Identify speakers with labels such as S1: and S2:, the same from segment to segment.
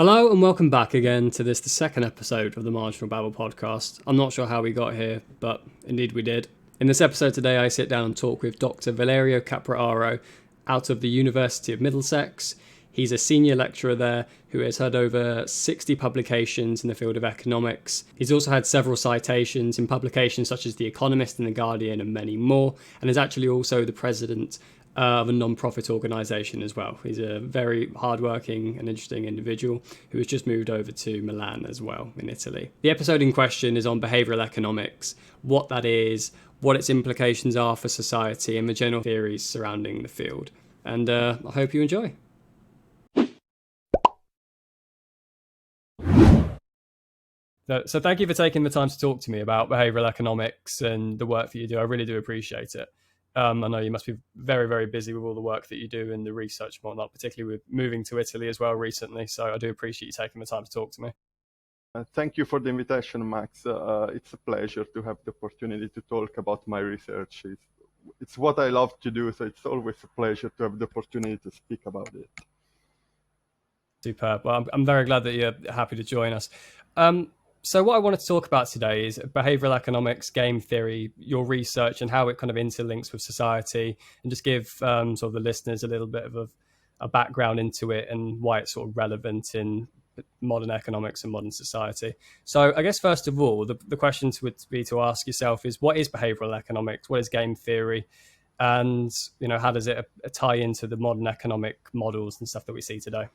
S1: Hello and welcome back again to the second episode of the Marginal Babble podcast. I'm not sure how we got here, but indeed we did. In this episode today, I sit down and talk with Dr Valerio Capraro out of the University of Middlesex. He's a senior lecturer there who has had over 60 publications in the field of economics. He's also had several citations in publications such as The Economist and The Guardian and many more, and is actually also the president of a non-profit organisation as well. He's a very hardworking and interesting individual who has just moved over to Milan as well in Italy. The episode in question is on behavioural economics, what that is, what its implications are for society, and the general theories surrounding the field. And I hope you enjoy. So thank you for taking the time to talk to me about behavioural economics and the work that you do. I really do appreciate it. I know you must be very, very busy with all the work that you do and the research and whatnot, particularly with moving to Italy as well recently. So I do appreciate you taking the time to talk to me.
S2: Thank you for the invitation, Max. It's a pleasure to have the opportunity to talk about my research. It's what I love to do, so it's always a pleasure to have the opportunity to speak about it.
S1: Superb. Well, I'm very glad that you're happy to join us. So what I wanted to talk about today is behavioral economics, game theory, your research and how it kind of interlinks with society, and just give sort of the listeners a little bit of a background into it and why it's sort of relevant in modern economics and modern society. So I guess first of all, the questions would be to ask yourself is, what is behavioral economics? What is game theory? And, how does it tie into the modern economic models and stuff that we see today?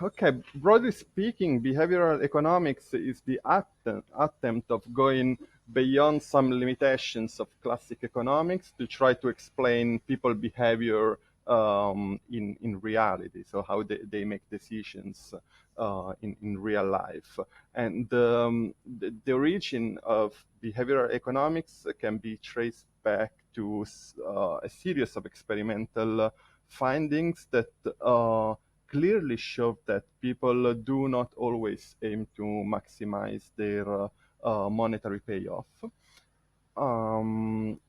S2: Okay, broadly speaking, behavioral economics is the attempt of going beyond some limitations of classic economics to try to explain people behavior in reality, so how they make decisions in real life. And the origin of behavioral economics can be traced back to a series of experimental findings that clearly show that people do not always aim to maximize their monetary payoff. And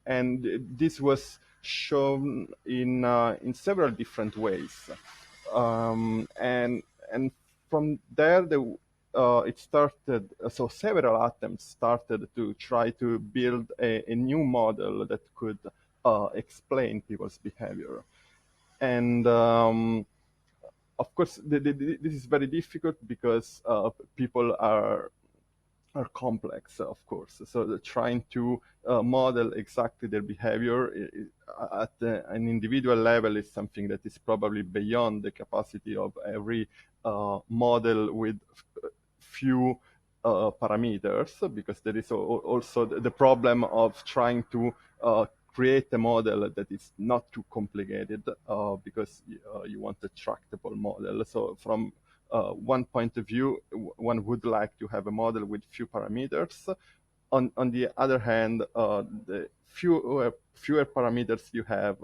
S2: this was shown in several different ways. And from there, it started, so several attempts started to try to build a new model that could explain people's behavior. And of course, this is very difficult because people are complex, of course. So trying to model exactly their behavior at an individual level is something that is probably beyond the capacity of every model with few parameters, because there is also the problem of trying to create a model that is not too complicated, because you want a tractable model. So from one point of view, one would like to have a model with few parameters. On the other hand, the fewer parameters you have,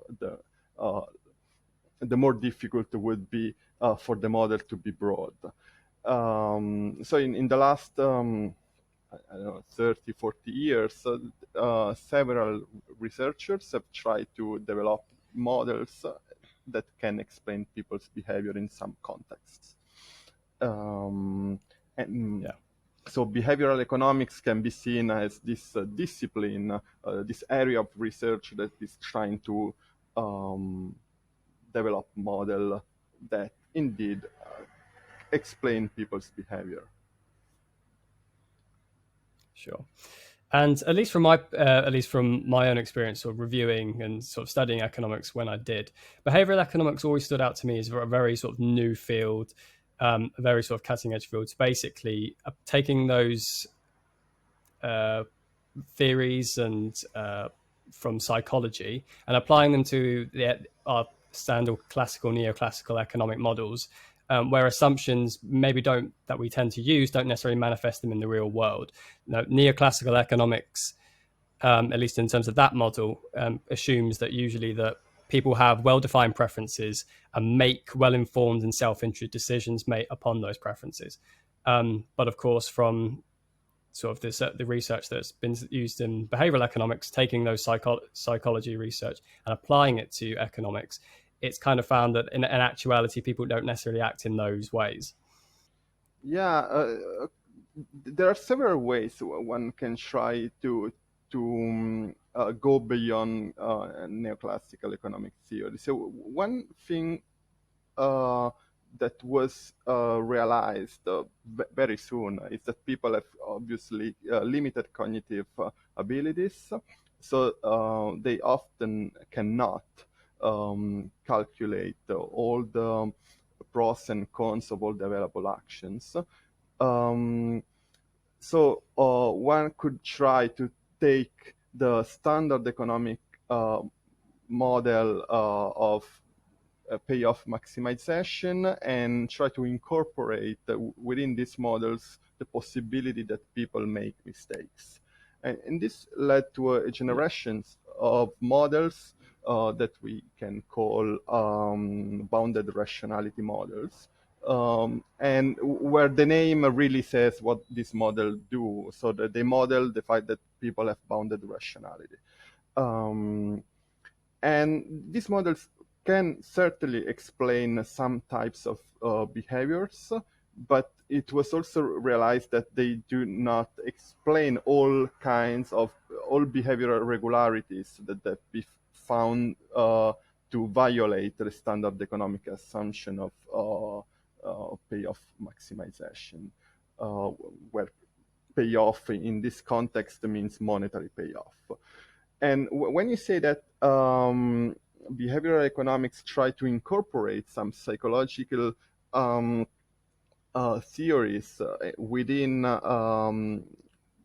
S2: the more difficult it would be for the model to be broad. So in the last I don't know, 30, 40 years, several researchers have tried to develop models that can explain people's behavior in some contexts. So behavioral economics can be seen as this discipline, this area of research that is trying to develop model that indeed explain people's behavior.
S1: Sure. And at least from my own experience of reviewing and sort of studying economics when I did, behavioral economics always stood out to me as a very sort of new field, a very sort of cutting edge field. So basically taking those theories and from psychology and applying them to our standard classical, neoclassical economic models, where assumptions that we tend to use don't necessarily manifest them in the real world. Neoclassical economics, at least in terms of that model, assumes that usually that people have well-defined preferences and make well-informed and self-interested decisions made upon those preferences. But of course, from sort of the research that's been used in behavioral economics, taking those psychology research and applying it to economics, it's kind of found that in actuality, people don't necessarily act in those ways.
S2: Yeah, there are several ways one can try to go beyond neoclassical economic theory. So one thing uh, that was realized very soon is that people have obviously limited cognitive abilities, so they often cannot calculate all the pros and cons of all the available actions. Um, so one could try to take the standard economic uh, model of payoff maximization and try to incorporate within these models the possibility that people make mistakes. And this led to a generation of models that we can call bounded rationality models, and where the name really says what this model do. So that they model the fact that people have bounded rationality. Um, and these models can certainly explain some types of behaviors, but it was also realized that they do not explain all behavioral regularities that we found to violate the standard economic assumption of payoff maximization, uh, where payoff in this context means monetary payoff. And when you say that behavioral economics try to incorporate some psychological theories within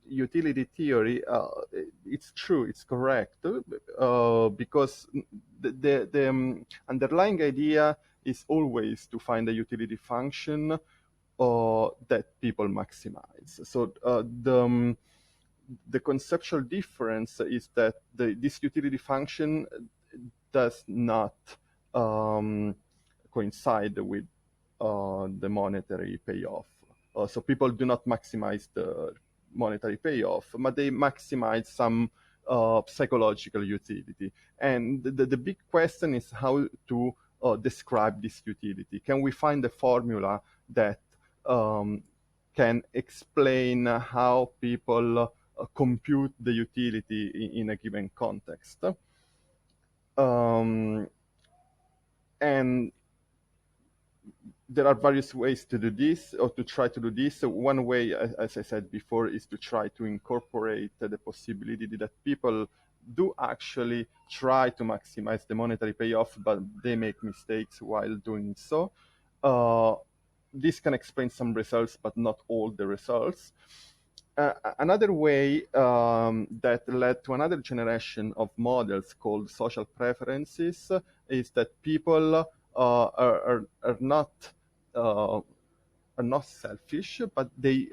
S2: utility theory, it's true, it's correct, because the underlying idea is always to find a utility function that people maximize. So the conceptual difference is that this utility function does not coincide with the monetary payoff. So people do not maximize the monetary payoff, but they maximize some psychological utility. And the big question is how to describe this utility. Can we find a formula that can explain how people compute the utility in a given context? And there are various ways to do this, or to try to do this. So one way, as I said before, is to try to incorporate the possibility that people do actually try to maximize the monetary payoff, but they make mistakes while doing so. This can explain some results, but not all the results. Another way that led to another generation of models called social preferences is that people are not selfish, but they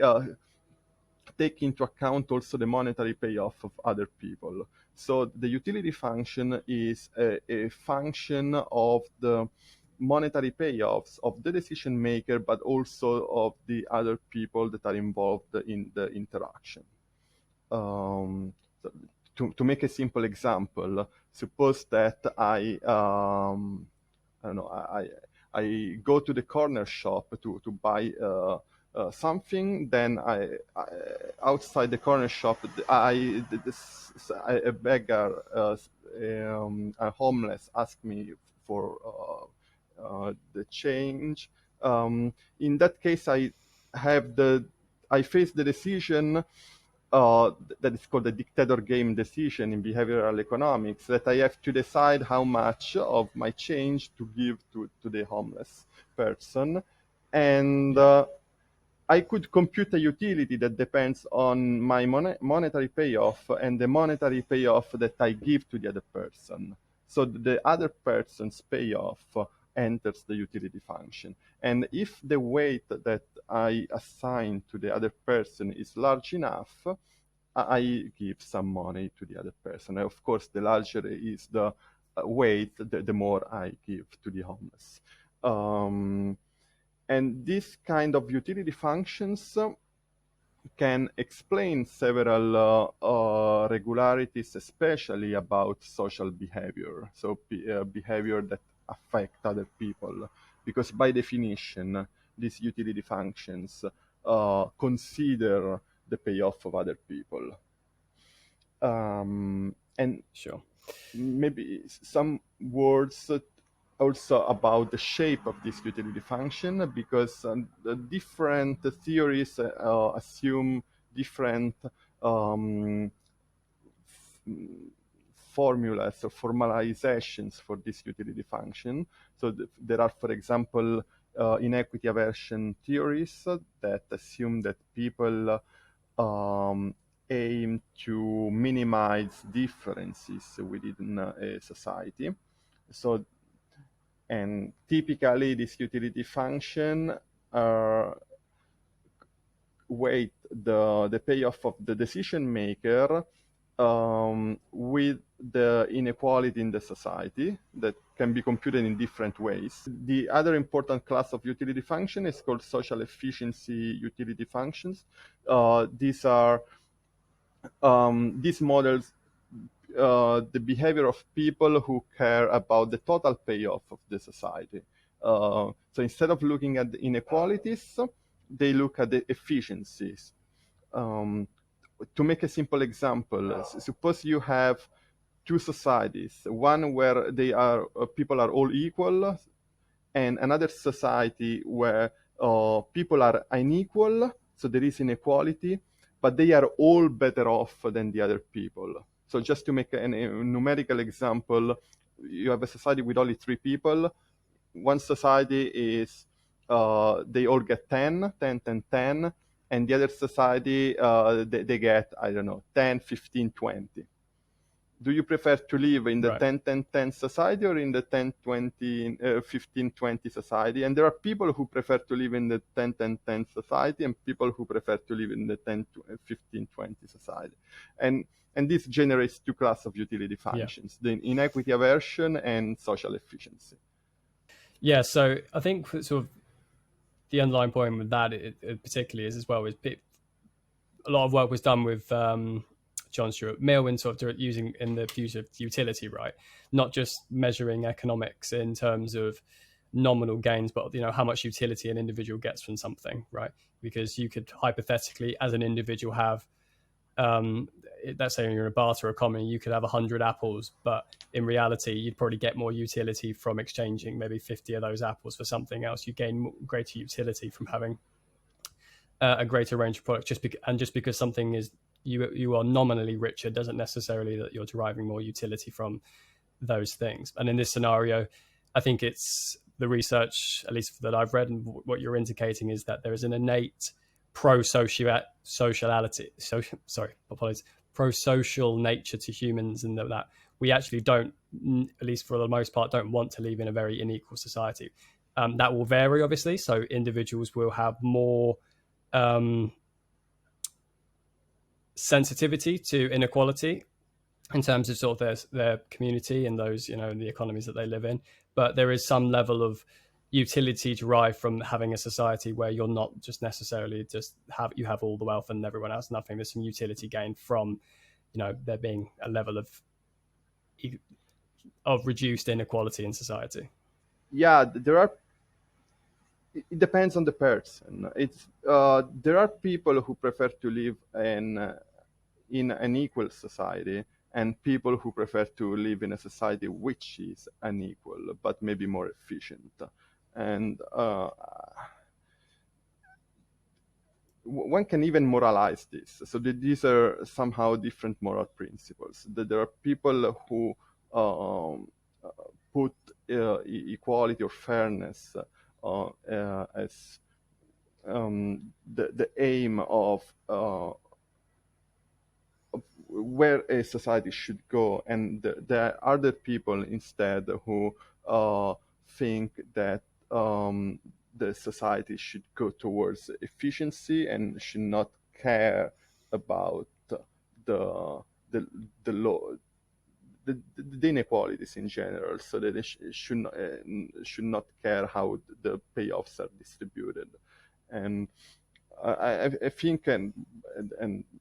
S2: take into account also the monetary payoff of other people. So the utility function is a function of the monetary payoffs of the decision maker, but also of the other people that are involved in the interaction. So to make a simple example, suppose that I don't know, I go to the corner shop to buy something. Then outside the corner shop, a beggar, a homeless, ask me for the change. In that case, I face the decision that is called the dictator game decision in behavioral economics, that I have to decide how much of my change to give to the homeless person. And I could compute a utility that depends on my monetary payoff and the monetary payoff that I give to the other person. So the other person's payoff enters the utility function. And if the weight that I assign to the other person is large enough, I give some money to the other person. And of course, the larger is the weight, the more I give to the homeless. And this kind of utility functions can explain several regularities, especially about social behavior. So behavior that affect other people, because by definition, these utility functions consider the payoff of other people. And
S1: Sure.
S2: maybe some words also about the shape of this utility function, because the different theories assume different um, formulas or formalizations for this utility function. So there are, for example, inequity aversion theories that assume that people aim to minimize differences within a society. So, and typically this utility function weight the payoff of the decision maker with the inequality in the society that can be computed in different ways. The other important class of utility function is called social efficiency utility functions. These are these models the behavior of people who care about the total payoff of the society. So instead of looking at the inequalities, they look at the efficiencies. To make a simple example, suppose you have two societies, one where they are people are all equal, and another society where people are unequal, so there is inequality, but they are all better off than the other people. So just to make a numerical example, you have a society with only three people. One society is they all get 10, 10, 10, 10, and the other society they get, I don't know, 10, 15, 20. Do you prefer to live in the
S1: Right.
S2: 10 10 10 society or in the 10 20 15 20 society? And there are people who prefer to live in the 10 10 10 society, and people who prefer to live in the 10 15 20 society. And this generates two classes of utility functions, the inequity aversion and social efficiency.
S1: Yeah, so I think sort of the underlying point with that it particularly is as well is a lot of work was done with John Stuart Mill in sort of using in the views of utility, right? Not just measuring economics in terms of nominal gains, but how much utility an individual gets from something, right? Because you could hypothetically, as an individual, have let's say you're in a barter economy, you could have 100 apples, but in reality, you'd probably get more utility from exchanging maybe 50 of those apples for something else. You gain greater utility from having a greater range of products. Just because something is you are nominally richer doesn't necessarily that you're deriving more utility from those things. And in this scenario, I think it's the research, at least that I've read, and what you're indicating is that there is an innate prosociality. Prosocial nature to humans, and that we actually don't, at least for the most part, don't want to live in a very unequal society. That will vary, obviously. So individuals will have more sensitivity to inequality in terms of sort of their community and those, in the economies that they live in. But there is some level of utility derived from having a society where you're not just necessarily you have all the wealth and everyone else nothing. There's some utility gained from, there being a level of reduced inequality in society.
S2: Yeah, there are. It depends on the person. There are people who prefer to live in an equal society, and people who prefer to live in a society which is unequal but maybe more efficient. And one can even moralize this. So these are somehow different moral principles. That there are people who put equality or fairness as the aim of where a society should go, and there are other people instead who think that the society should go towards efficiency and should not care about the the law, the inequalities in general, so that they should not care how the payoffs are distributed. And I think, and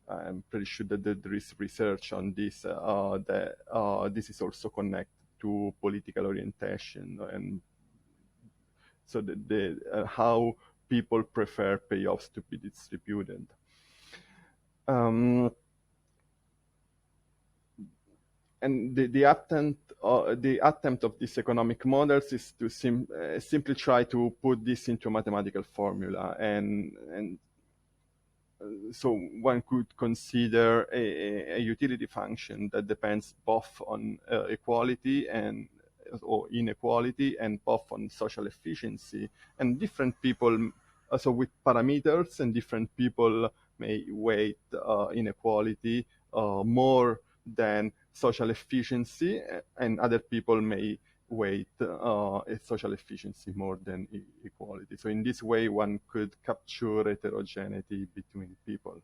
S2: I'm pretty sure that there is research on this, that this is also connected to political orientation, and so how people prefer payoffs to be distributed. And the attempt of these economic models is to simply try to put this into a mathematical formula, and so one could consider a utility function that depends both on equality or inequality, and both on social efficiency. And different people, so with parameters, and different people may weight inequality more than social efficiency, and other people may weight social efficiency more than equality. So in this way, one could capture heterogeneity between people.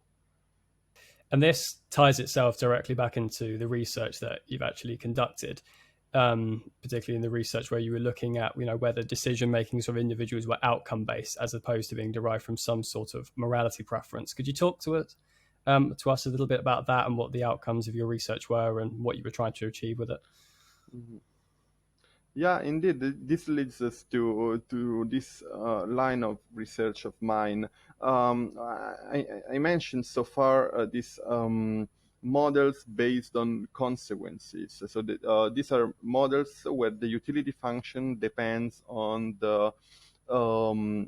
S1: And this ties itself directly back into the research that you've actually conducted, particularly in the research where you were looking at, whether decision makings of individuals were outcome based as opposed to being derived from some sort of morality preference. Could you talk to us a little bit about that, and what the outcomes of your research were, and what you were trying to achieve with it?
S2: Mm-hmm. Yeah, indeed. This leads us to this line of research of mine. I mentioned so far these models based on consequences. So these are models where the utility function depends on the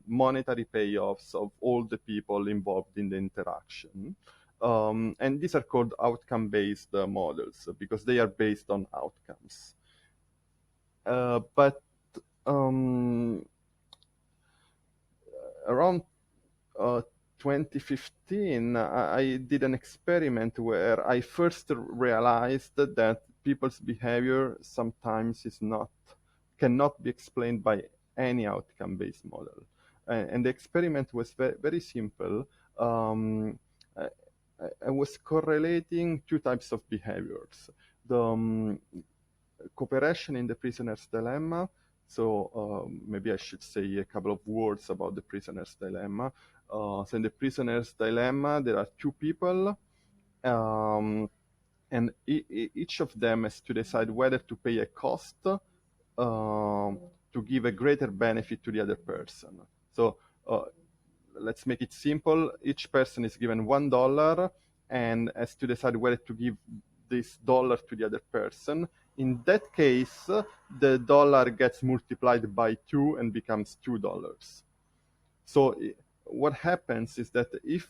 S2: monetary payoffs of all the people involved in the interaction. And these are called outcome-based models because they are based on outcomes. But around 2015, I did an experiment where I first realized that people's behavior sometimes cannot be explained by any outcome-based model. And the experiment was very simple. I was correlating two types of behaviors. The cooperation in the prisoner's dilemma. So maybe I should say a couple of words about the prisoner's dilemma. So in the prisoner's dilemma, there are two people, and each of them has to decide whether to pay a cost to give a greater benefit to the other person. So let's make it simple. Each person is given $1 and has to decide whether to give this dollar to the other person. In that case, the dollar gets multiplied by 2 and becomes $2. So what happens is that if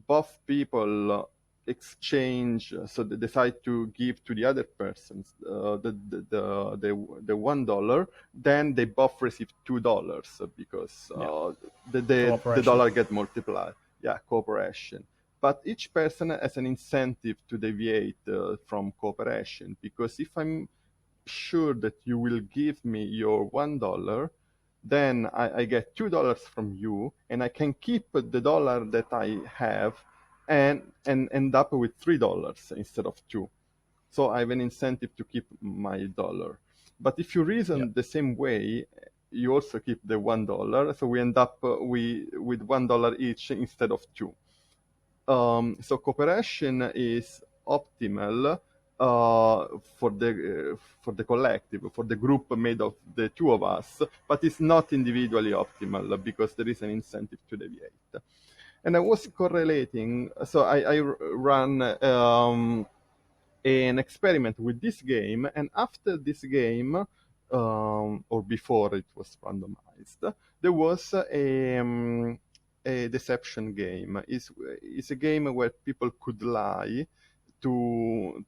S2: both people exchange, so they decide to give to the other person the $1, then they both receive $2 because the dollar get multiplied. Yeah, cooperation. But each person has an incentive to deviate from cooperation, because if I'm sure that you will give me your $1, then I get $2 from you, and I can keep the dollar that I have and end up with $3 instead of 2. So I have an incentive to keep my dollar. But if you reason the same way, you also keep the $1. So we end up with $1 each instead of 2. So cooperation is optimal for the collective, for the group made of the two of us, but it's not individually optimal because there is an incentive to deviate. And I was correlating, so I ran an experiment with this game, and after this game, or before it was randomized, there was a deception game. It's a game where people could lie to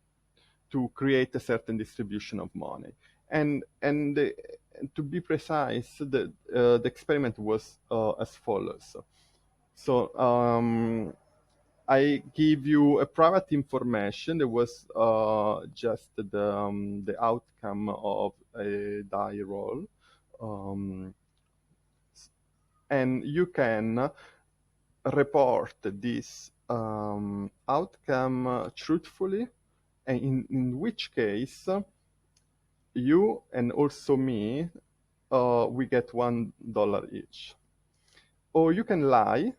S2: create a certain distribution of money. And to be precise, the experiment was as follows. So I give you a private information. There was just the outcome of a die roll. And you can report this outcome truthfully, and in which case you and also me, we get $1 each. Or you can lie.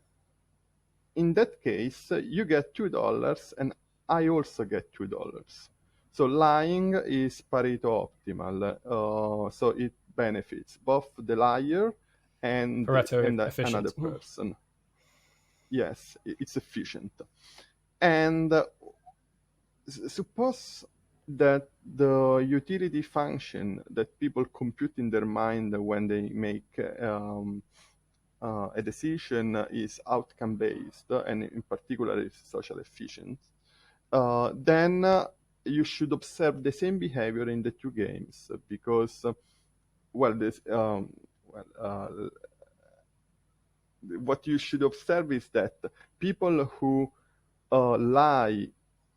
S2: In that case, you get $2 and I also get $2. So lying is Pareto optimal, so it benefits both the liar and
S1: Pareto
S2: another
S1: efficient.
S2: person. Yes, it's efficient. And suppose that the utility function that people compute in their mind when they make a decision is outcome based, and in particular is social efficient, then you should observe the same behavior in the two games, because well, this well, what you should observe is that people who lie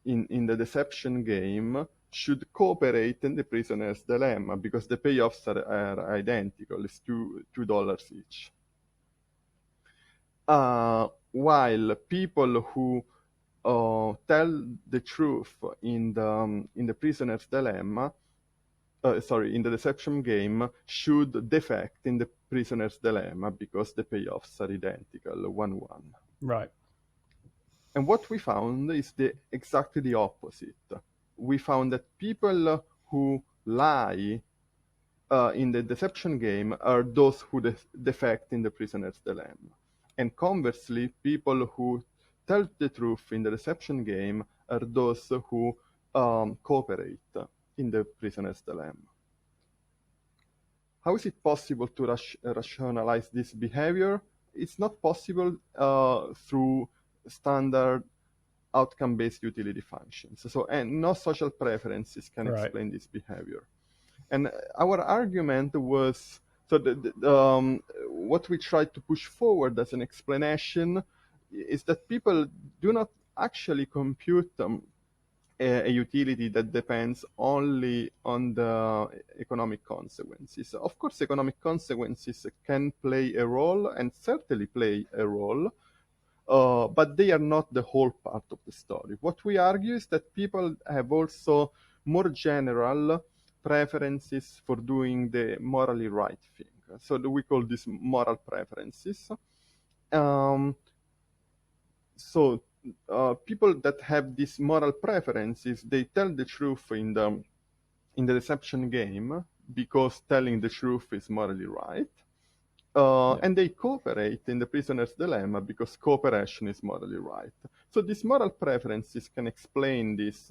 S2: in the deception game should cooperate in the prisoner's dilemma, because the payoffs are identical. It's $2 each. While people who tell the truth in the prisoner's dilemma, in the deception game, should defect in the prisoner's dilemma, because the payoffs are identical, 1-1.
S1: Right.
S2: And what we found is exactly the opposite. We found that people who lie in the deception game are those who defect in the prisoner's dilemma. And conversely, people who tell the truth in the deception game are those who cooperate in the prisoner's dilemma. How is it possible to rationalize this behavior? It's not possible through standard outcome-based utility functions. And no social preferences can explain this behavior. And our argument was, what we tried to push forward as an explanation is that people do not actually compute a utility that depends only on the economic consequences. Of course, economic consequences can play a role, and certainly play a role, but they are not the whole part of the story. What we argue is that people have also more general preferences for doing the morally right thing. So we call this moral preferences. People that have these moral preferences, they tell the truth in the deception game, because telling the truth is morally right. And they cooperate in the prisoner's dilemma, because cooperation is morally right. So these moral preferences can explain this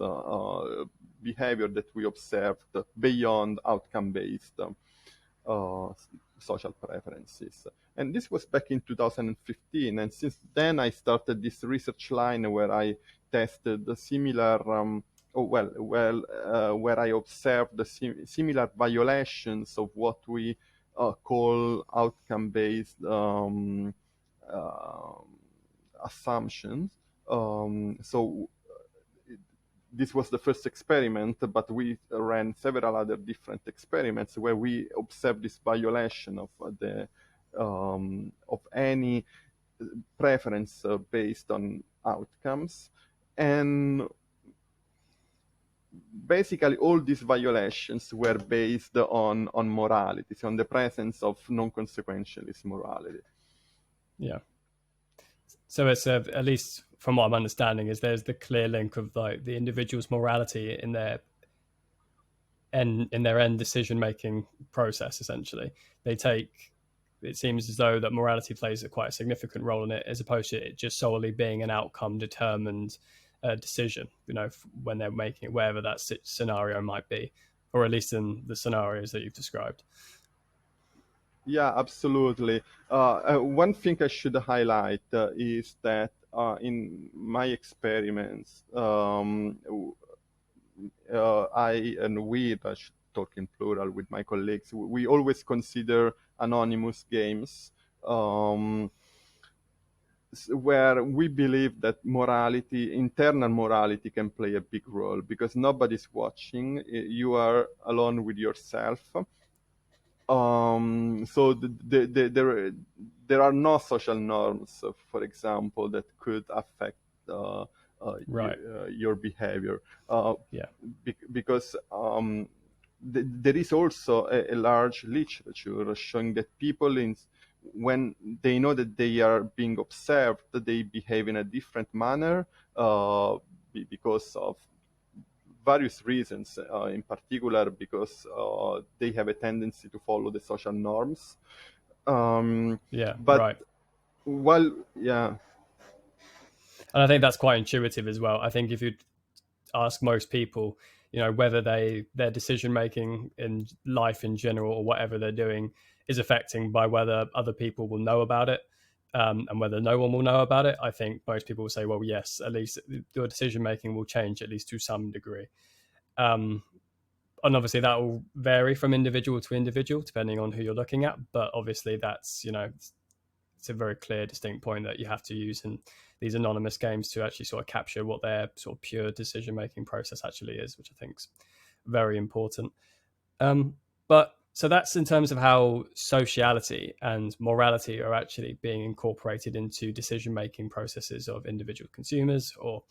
S2: behavior that we observed beyond outcome-based social preferences. And this was back in 2015, and since then I started this research line where I tested the similar where I observed the similar violations of what we call outcome-based assumptions. This was the first experiment, but we ran several other different experiments where we observed this violation of any preference based on outcomes. And basically all these violations were based on morality, so on the presence of non-consequentialist morality.
S1: Yeah. So it's at least from what I'm understanding, is there's the clear link of like the individual's morality in their end decision making process. Essentially, it seems as though that morality plays quite a significant role in it, as opposed to it just solely being an outcome determined decision. When they're making it, wherever that scenario might be, or at least in the scenarios that you've described.
S2: Yeah, absolutely. One thing I should highlight is that in my experiments, I should talk in plural with my colleagues, we always consider anonymous games where we believe that internal morality can play a big role, because nobody's watching. You are alone with yourself. So there are no social norms, for example, that could affect your behavior. Because there is also a large literature showing that people, when they know that they are being observed, they behave in a different manner because of various reasons, in particular because they have a tendency to follow the social norms.
S1: Yeah,
S2: But
S1: right.
S2: while, yeah,
S1: And I think that's quite intuitive as well. I think if you ask most people, whether their decision making in life in general or whatever they're doing is affecting by whether other people will know about it, and whether no one will know about it, I think most people will say, well, yes, at least your decision making will change at least to some degree. Um, and obviously that will vary from individual to individual depending on who you're looking at. But obviously that's, it's a very clear, distinct point that you have to use in these anonymous games to actually sort of capture what their sort of pure decision making process actually is, which I think is very important. But so that's in terms of how sociality and morality are actually being incorporated into decision making processes of individual consumers, or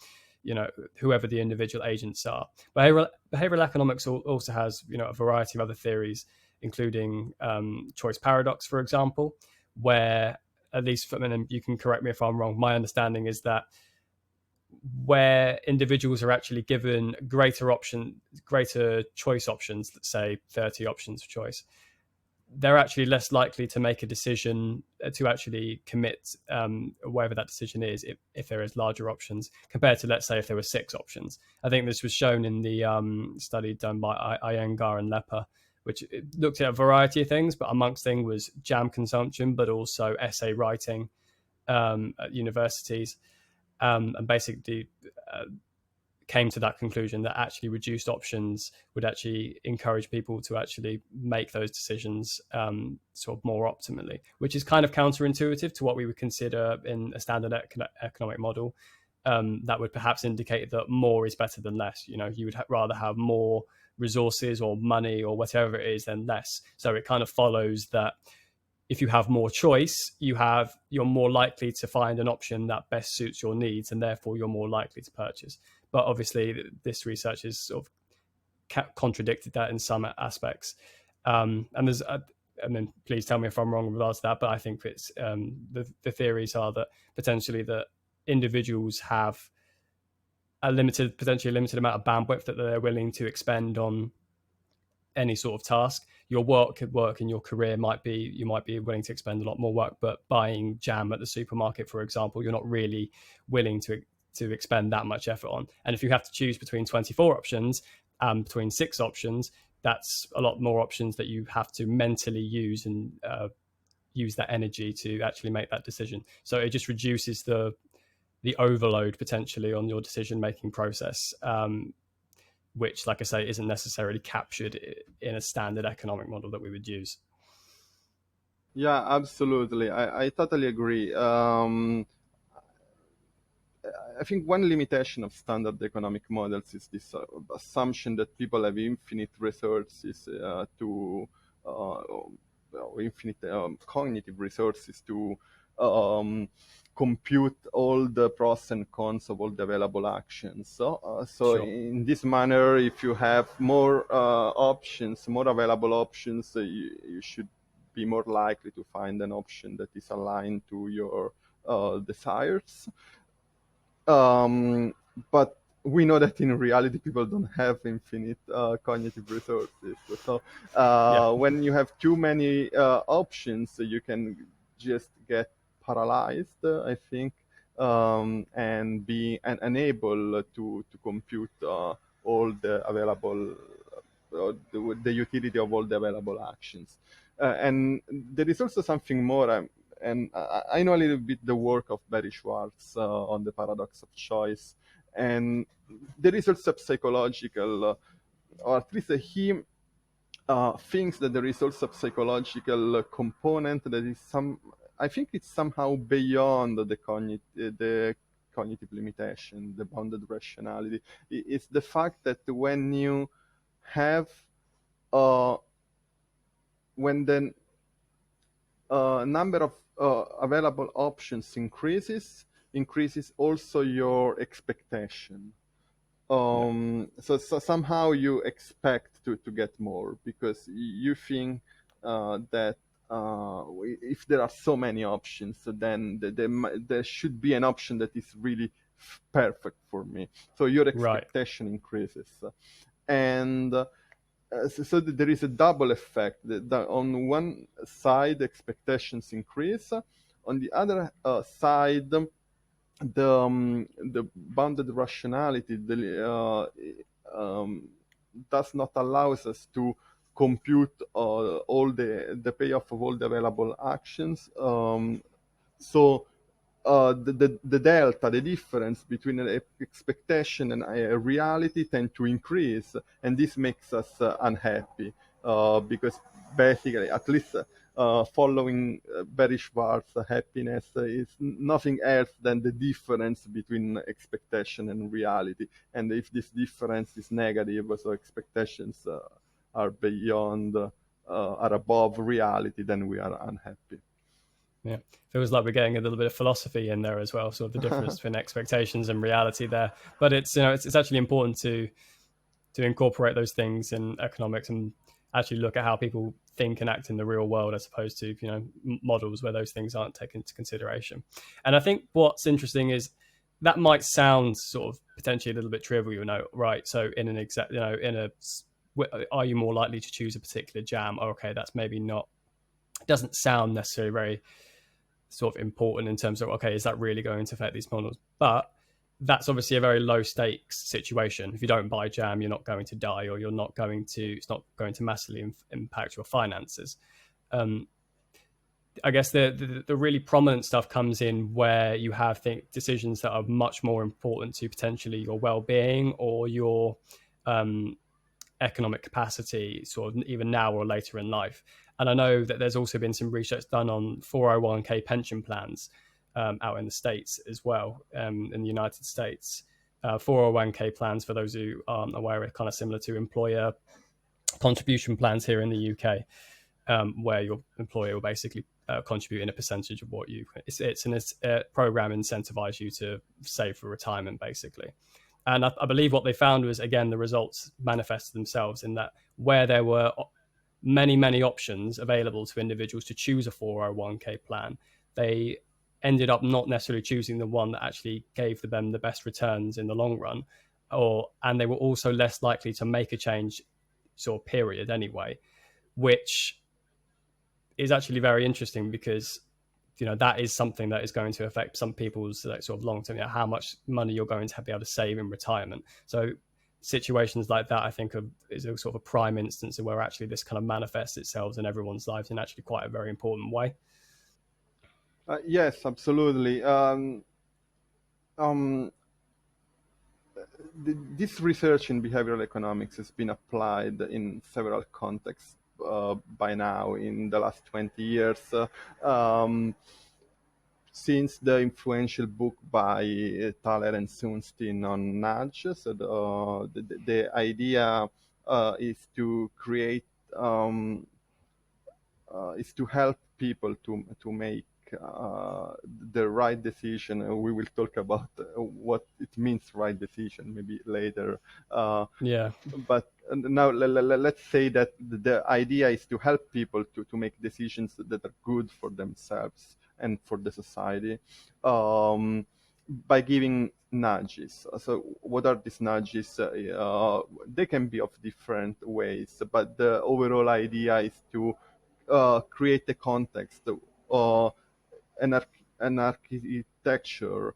S1: whoever the individual agents are. Behavioral economics also has a variety of other theories, including choice paradox, for example, where, at least and you can correct me if I'm wrong, my understanding is that where individuals are actually given greater choice options, let's say 30 options of choice, they're actually less likely to make a decision to actually commit, whatever that decision is, if there is larger options compared to, let's say, if there were 6 options. I think this was shown in the study done by Iyengar and Lepper, which looked at a variety of things, but amongst things was jam consumption, but also essay writing at universities, and basically came to that conclusion that actually reduced options would actually encourage people to actually make those decisions sort of more optimally, which is kind of counterintuitive to what we would consider in a standard economic model. That would perhaps indicate that more is better than less. You would rather have more resources or money or whatever it is than less. So it kind of follows that if you have more choice, you're more likely to find an option that best suits your needs, and therefore you're more likely to purchase. But obviously, this research has sort of contradicted that in some aspects. And there's, I mean, please tell me if I'm wrong with regards to that, but I think it's the theories are that potentially that individuals have potentially limited amount of bandwidth that they're willing to expend on any sort of task. Your work in your career you might be willing to expend a lot more work, but buying jam at the supermarket, for example, you're not really willing to expend that much effort on. And if you have to choose between 24 options, between 6 options, that's a lot more options that you have to mentally use and use that energy to actually make that decision. So it just reduces the overload potentially on your decision making process, which, like I say, isn't necessarily captured in a standard economic model that we would use.
S2: yeah, absolutely. I totally agree. I think one limitation of standard economic models is this assumption that people have infinite resources infinite cognitive resources to um, compute all the pros and cons of all the available actions. So
S1: Sure.
S2: in this manner, if you have more options, more available options, you should be more likely to find an option that is aligned to your desires. Um, but we know that in reality, people don't have infinite cognitive resources. So
S1: Yeah.
S2: when you have too many options, you can just get paralyzed, I think, and be unable to compute all the available, the utility of all the available actions. And there is also something more. And I know a little bit the work of Barry Schwartz on the paradox of choice, and there is also a psychological, or at least he thinks that there is also a psychological component that is I think it's somehow beyond the cognitive limitation, the bounded rationality. It's the fact that when you have, uh, when the number of available options increases also your expectation.
S1: Yeah.
S2: So somehow you expect to get more because you think that if there are so many options, so then there should be an option that is really perfect for me. So your
S1: Right.
S2: expectation increases, and so there is a double effect. On one side, expectations increase. On the other side, the bounded rationality does not allow us to compute all the payoff of all the available actions. So the delta, the difference between an expectation and a reality tend to increase, and this makes us unhappy because basically, at least following Barry Schwartz, happiness is nothing else than the difference between expectation and reality. And if this difference is negative, so expectations are beyond, are above reality, then we are unhappy.
S1: Yeah, feels like we're getting a little bit of philosophy in there as well, sort of the difference between expectations and reality there. But it's it's actually important to incorporate those things in economics and actually look at how people think and act in the real world as opposed to models where those things aren't taken into consideration. And I think what's interesting is that might sound sort of potentially a little bit trivial, right? So in an exact, in a, are you more likely to choose a particular jam? Oh, okay, that's maybe not, doesn't sound necessarily very sort of important in terms of, okay, is that really going to affect these models? But that's obviously a very low stakes situation. If you don't buy jam, you're not going to die, or it's not going to massively impact your finances. um, I guess the really prominent stuff comes in where you have decisions that are much more important to potentially your well-being or your um, economic capacity, sort of even now or later in life. And I know that there's also been some research done on 401k pension plans out in the States as well, in the United States. 401k plans, for those who aren't aware, are kind of similar to employer contribution plans here in the UK, where your employer will basically contribute in a percentage of what you. It's a program incentivise you to save for retirement, basically. And I believe what they found was, again, the results manifested themselves in that where there were many options available to individuals to choose a 401k plan, they ended up not necessarily choosing the one that actually gave them the best returns in the long run, and they were also less likely to make a change, sort of period anyway, which is actually very interesting because that is something that is going to affect some people's like, sort of long term, how much money you're going to be able to save in retirement. So situations like that, I think, is a sort of a prime instance of where actually this kind of manifests itself in everyone's lives in actually quite a very important way.
S2: Yes, absolutely. Um, this research in behavioral economics has been applied in several contexts by now in the last 20 years. Since the influential book by Thaler and Sunstein on nudge, so the idea is to create is to help people to make the right decision. We will talk about what it means right decision maybe later.
S1: Yeah.
S2: But now let's say that the idea is to help people to make decisions that are good for themselves and for the society, by giving nudges. So what are these nudges? They can be of different ways, but the overall idea is to create a context, an, an architecture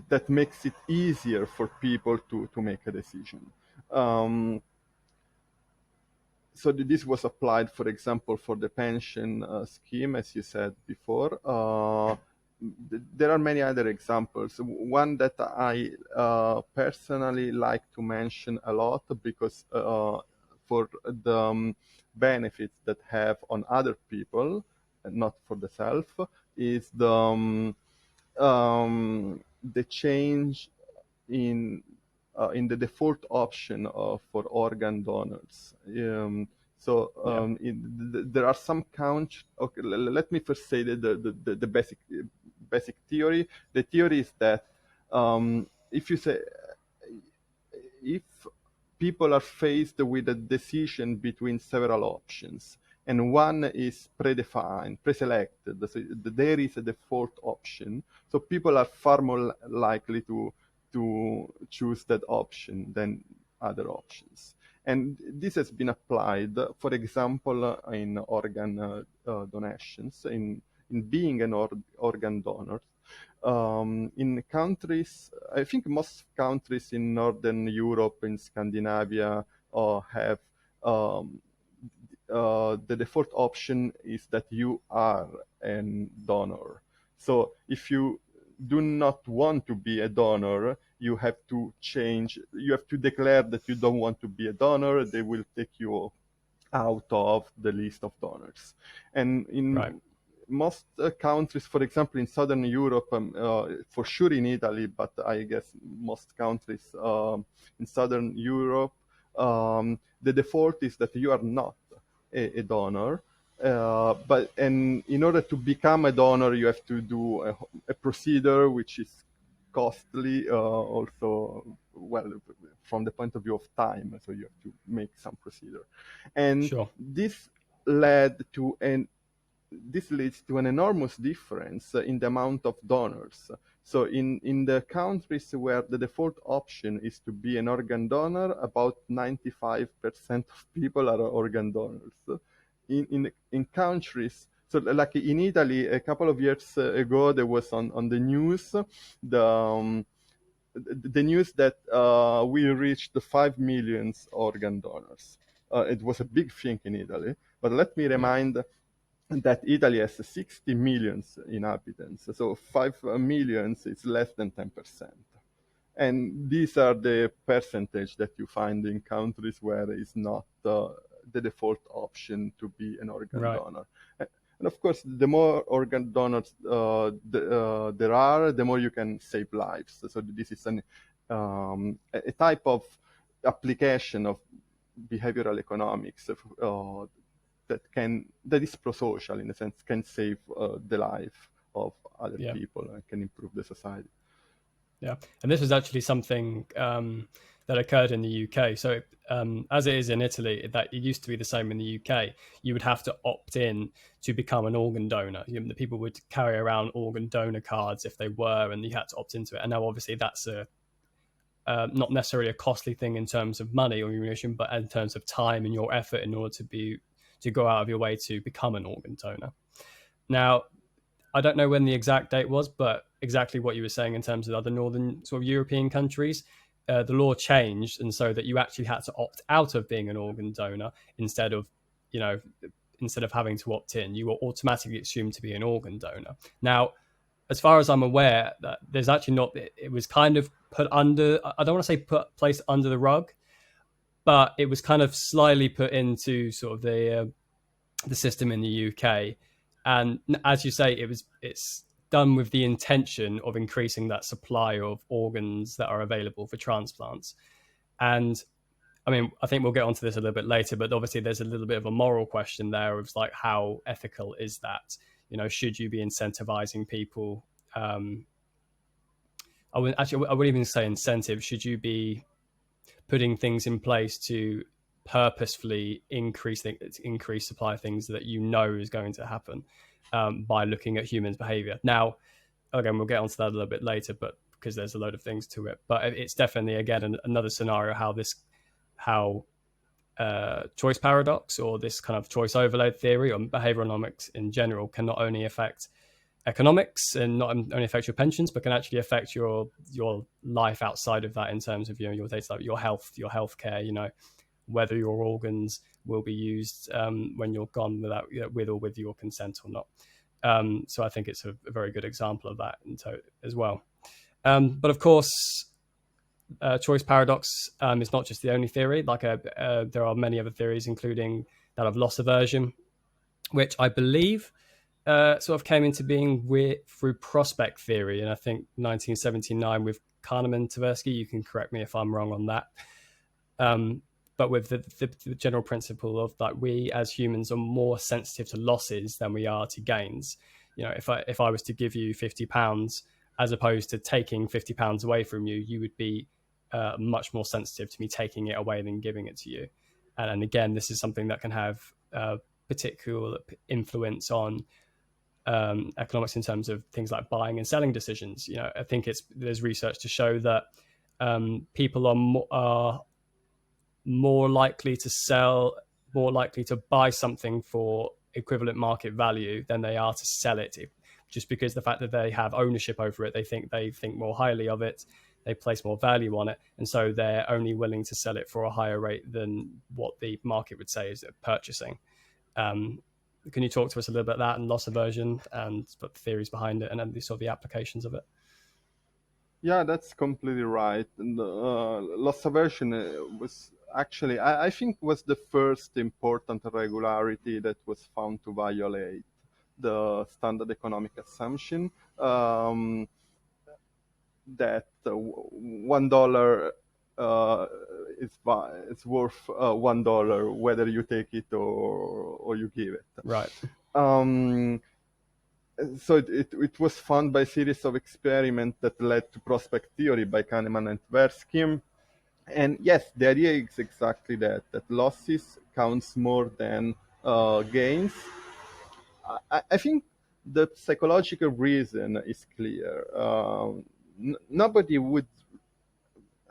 S2: that makes it easier for people to make a decision. Um, so this was applied, for example, for the pension scheme, as you said before. There are many other examples. One that I personally like to mention a lot because for the benefits that have on other people, and not for the self, is the change in the default option for organ donors.
S1: Yeah.
S2: There are some count. Okay, let me first say the basic theory. The theory is that if you say if people are faced with a decision between several options, and one is predefined, preselected. So there is a default option. So people are far more likely to choose that option than other options. And this has been applied, for example, in organ donations, in being an organ donor. In countries, I think most countries in Northern Europe, in Scandinavia, have the default option is that you are a donor. So if you do not want to be a donor, you have to change, you have to declare that you don't want to be a donor. They will take you out of the list of donors. And in most countries, for example, in Southern Europe, for sure in Italy, but I guess most countries in Southern Europe, the default is that you are not a donor. And in order to become a donor, you have to do a procedure which is costly, also, well, from the point of view of time. So you have to make some procedure. And this leads to an enormous difference in the amount of donors. So in the countries where the default option is to be an organ donor, about 95% of people are organ donors. In countries, so like in Italy, a couple of years ago, there was on the news, the news that we reached the 5 million organ donors. It was a big thing in Italy, but let me remind that Italy has 60 million inhabitants, so 5 million is less than 10%. And these are the percentage that you find in countries where it's not the default option to be an organ donor. And of course, the more organ donors there are, the more you can save lives. So this is a type of application of behavioral economics that is prosocial, in a sense, can save the life of other people and can improve the society.
S1: Yeah, and this was actually something that occurred in the UK. So as it is in Italy, that it used to be the same in the UK. You would have to opt in to become an organ donor. The people would carry around organ donor cards if they were, and you had to opt into it. And now, obviously, that's not necessarily a costly thing in terms of money or remuneration, but in terms of time and your effort in order to go out of your way to become an organ donor. Now, I don't know when the exact date was, but exactly what you were saying in terms of other northern sort of European countries, the law changed, and so that you actually had to opt out of being an organ donor instead of having to opt in. You were automatically assumed to be an organ donor. Now, as far as I'm aware, that there's actually not. It was kind of put under. I don't want to say placed under the rug, but it was kind of slyly put into sort of the system in the UK. And as you say, it's done with the intention of increasing that supply of organs that are available for transplants. And I mean, I think we'll get onto this a little bit later, but obviously there's a little bit of a moral question there of like, how ethical is that? Should you be incentivizing people? I wouldn't even say incentive. Should you be putting things in place to purposefully increase supply of things that is going to happen by looking at humans' behavior? Now, again, we'll get onto that a little bit later, but because there's a load of things to it. But it's definitely, again, another scenario how choice paradox, or this kind of choice overload theory, or behavioral in general, can not only affect economics and not only affect your pensions, but can actually affect your life outside of that, in terms of your data, like your healthcare, whether your organs will be used when you're gone with or with your consent or not. So I think it's a very good example of that as well. But of course, choice paradox is not just the only theory. Like there are many other theories, including that of loss aversion, which I believe sort of came into being through prospect theory, and I think 1979 with Kahneman, Tversky. You can correct me if I'm wrong on that. But with the general principle of that we as humans are more sensitive to losses than we are to gains. If I was to give you £50 as opposed to taking £50 away from you, you would be much more sensitive to me taking it away than giving it to you. And again, this is something that can have particular influence on economics in terms of things like buying and selling decisions. I think there's research to show that people are more likely to sell, more likely to buy something for equivalent market value than they are to sell it. Just because the fact that they have ownership over it, they think more highly of it, they place more value on it, and so they're only willing to sell it for a higher rate than what the market would say is purchasing. Um, can you talk to us a little bit about that and loss aversion and the theories behind it and then sort of the applications of it?
S2: Yeah, that's completely right. And loss aversion was actually, I think, was the first important regularity that was found to violate the standard economic assumption that $1 is worth $1 whether you take it or you give it.
S1: Right.
S2: Um, so it was found by a series of experiments that led to prospect theory by Kahneman and Tversky. And yes, the idea is exactly that losses counts more than gains. I think the psychological reason is clear. Nobody would,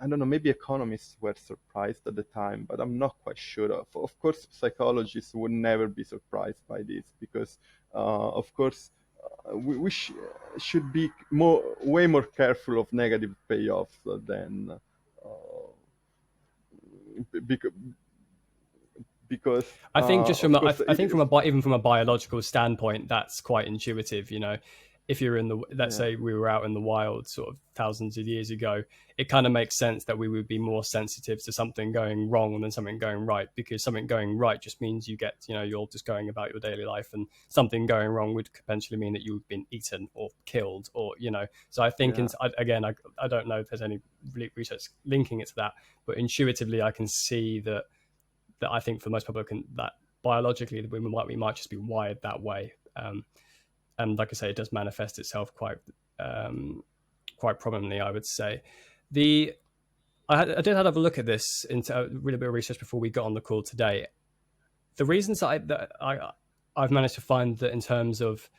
S2: I don't know, maybe economists were surprised at the time, but I'm not quite sure of. Of course, psychologists would never be surprised by this because, of course, we should be way more careful of negative payoffs than because
S1: I think just from
S2: of course
S1: I think even from a biological standpoint, that's quite intuitive. If you're in let's
S2: yeah.
S1: say we were out in the wild sort of thousands of years ago, it kind of makes sense that we would be more sensitive to something going wrong than something going right, because something going right just means you're just going about your daily life, and something going wrong would potentially mean that you've been eaten or killed, or So I think,
S2: Yeah.
S1: again, I don't know if there's any research linking it to that, but intuitively I can see that I think for most people that biologically we might just be wired that way. And like I say, it does manifest itself quite prominently, I would say. I did have a look at this into a really bit of research before we got on the call today. The reasons I've managed to find that in terms of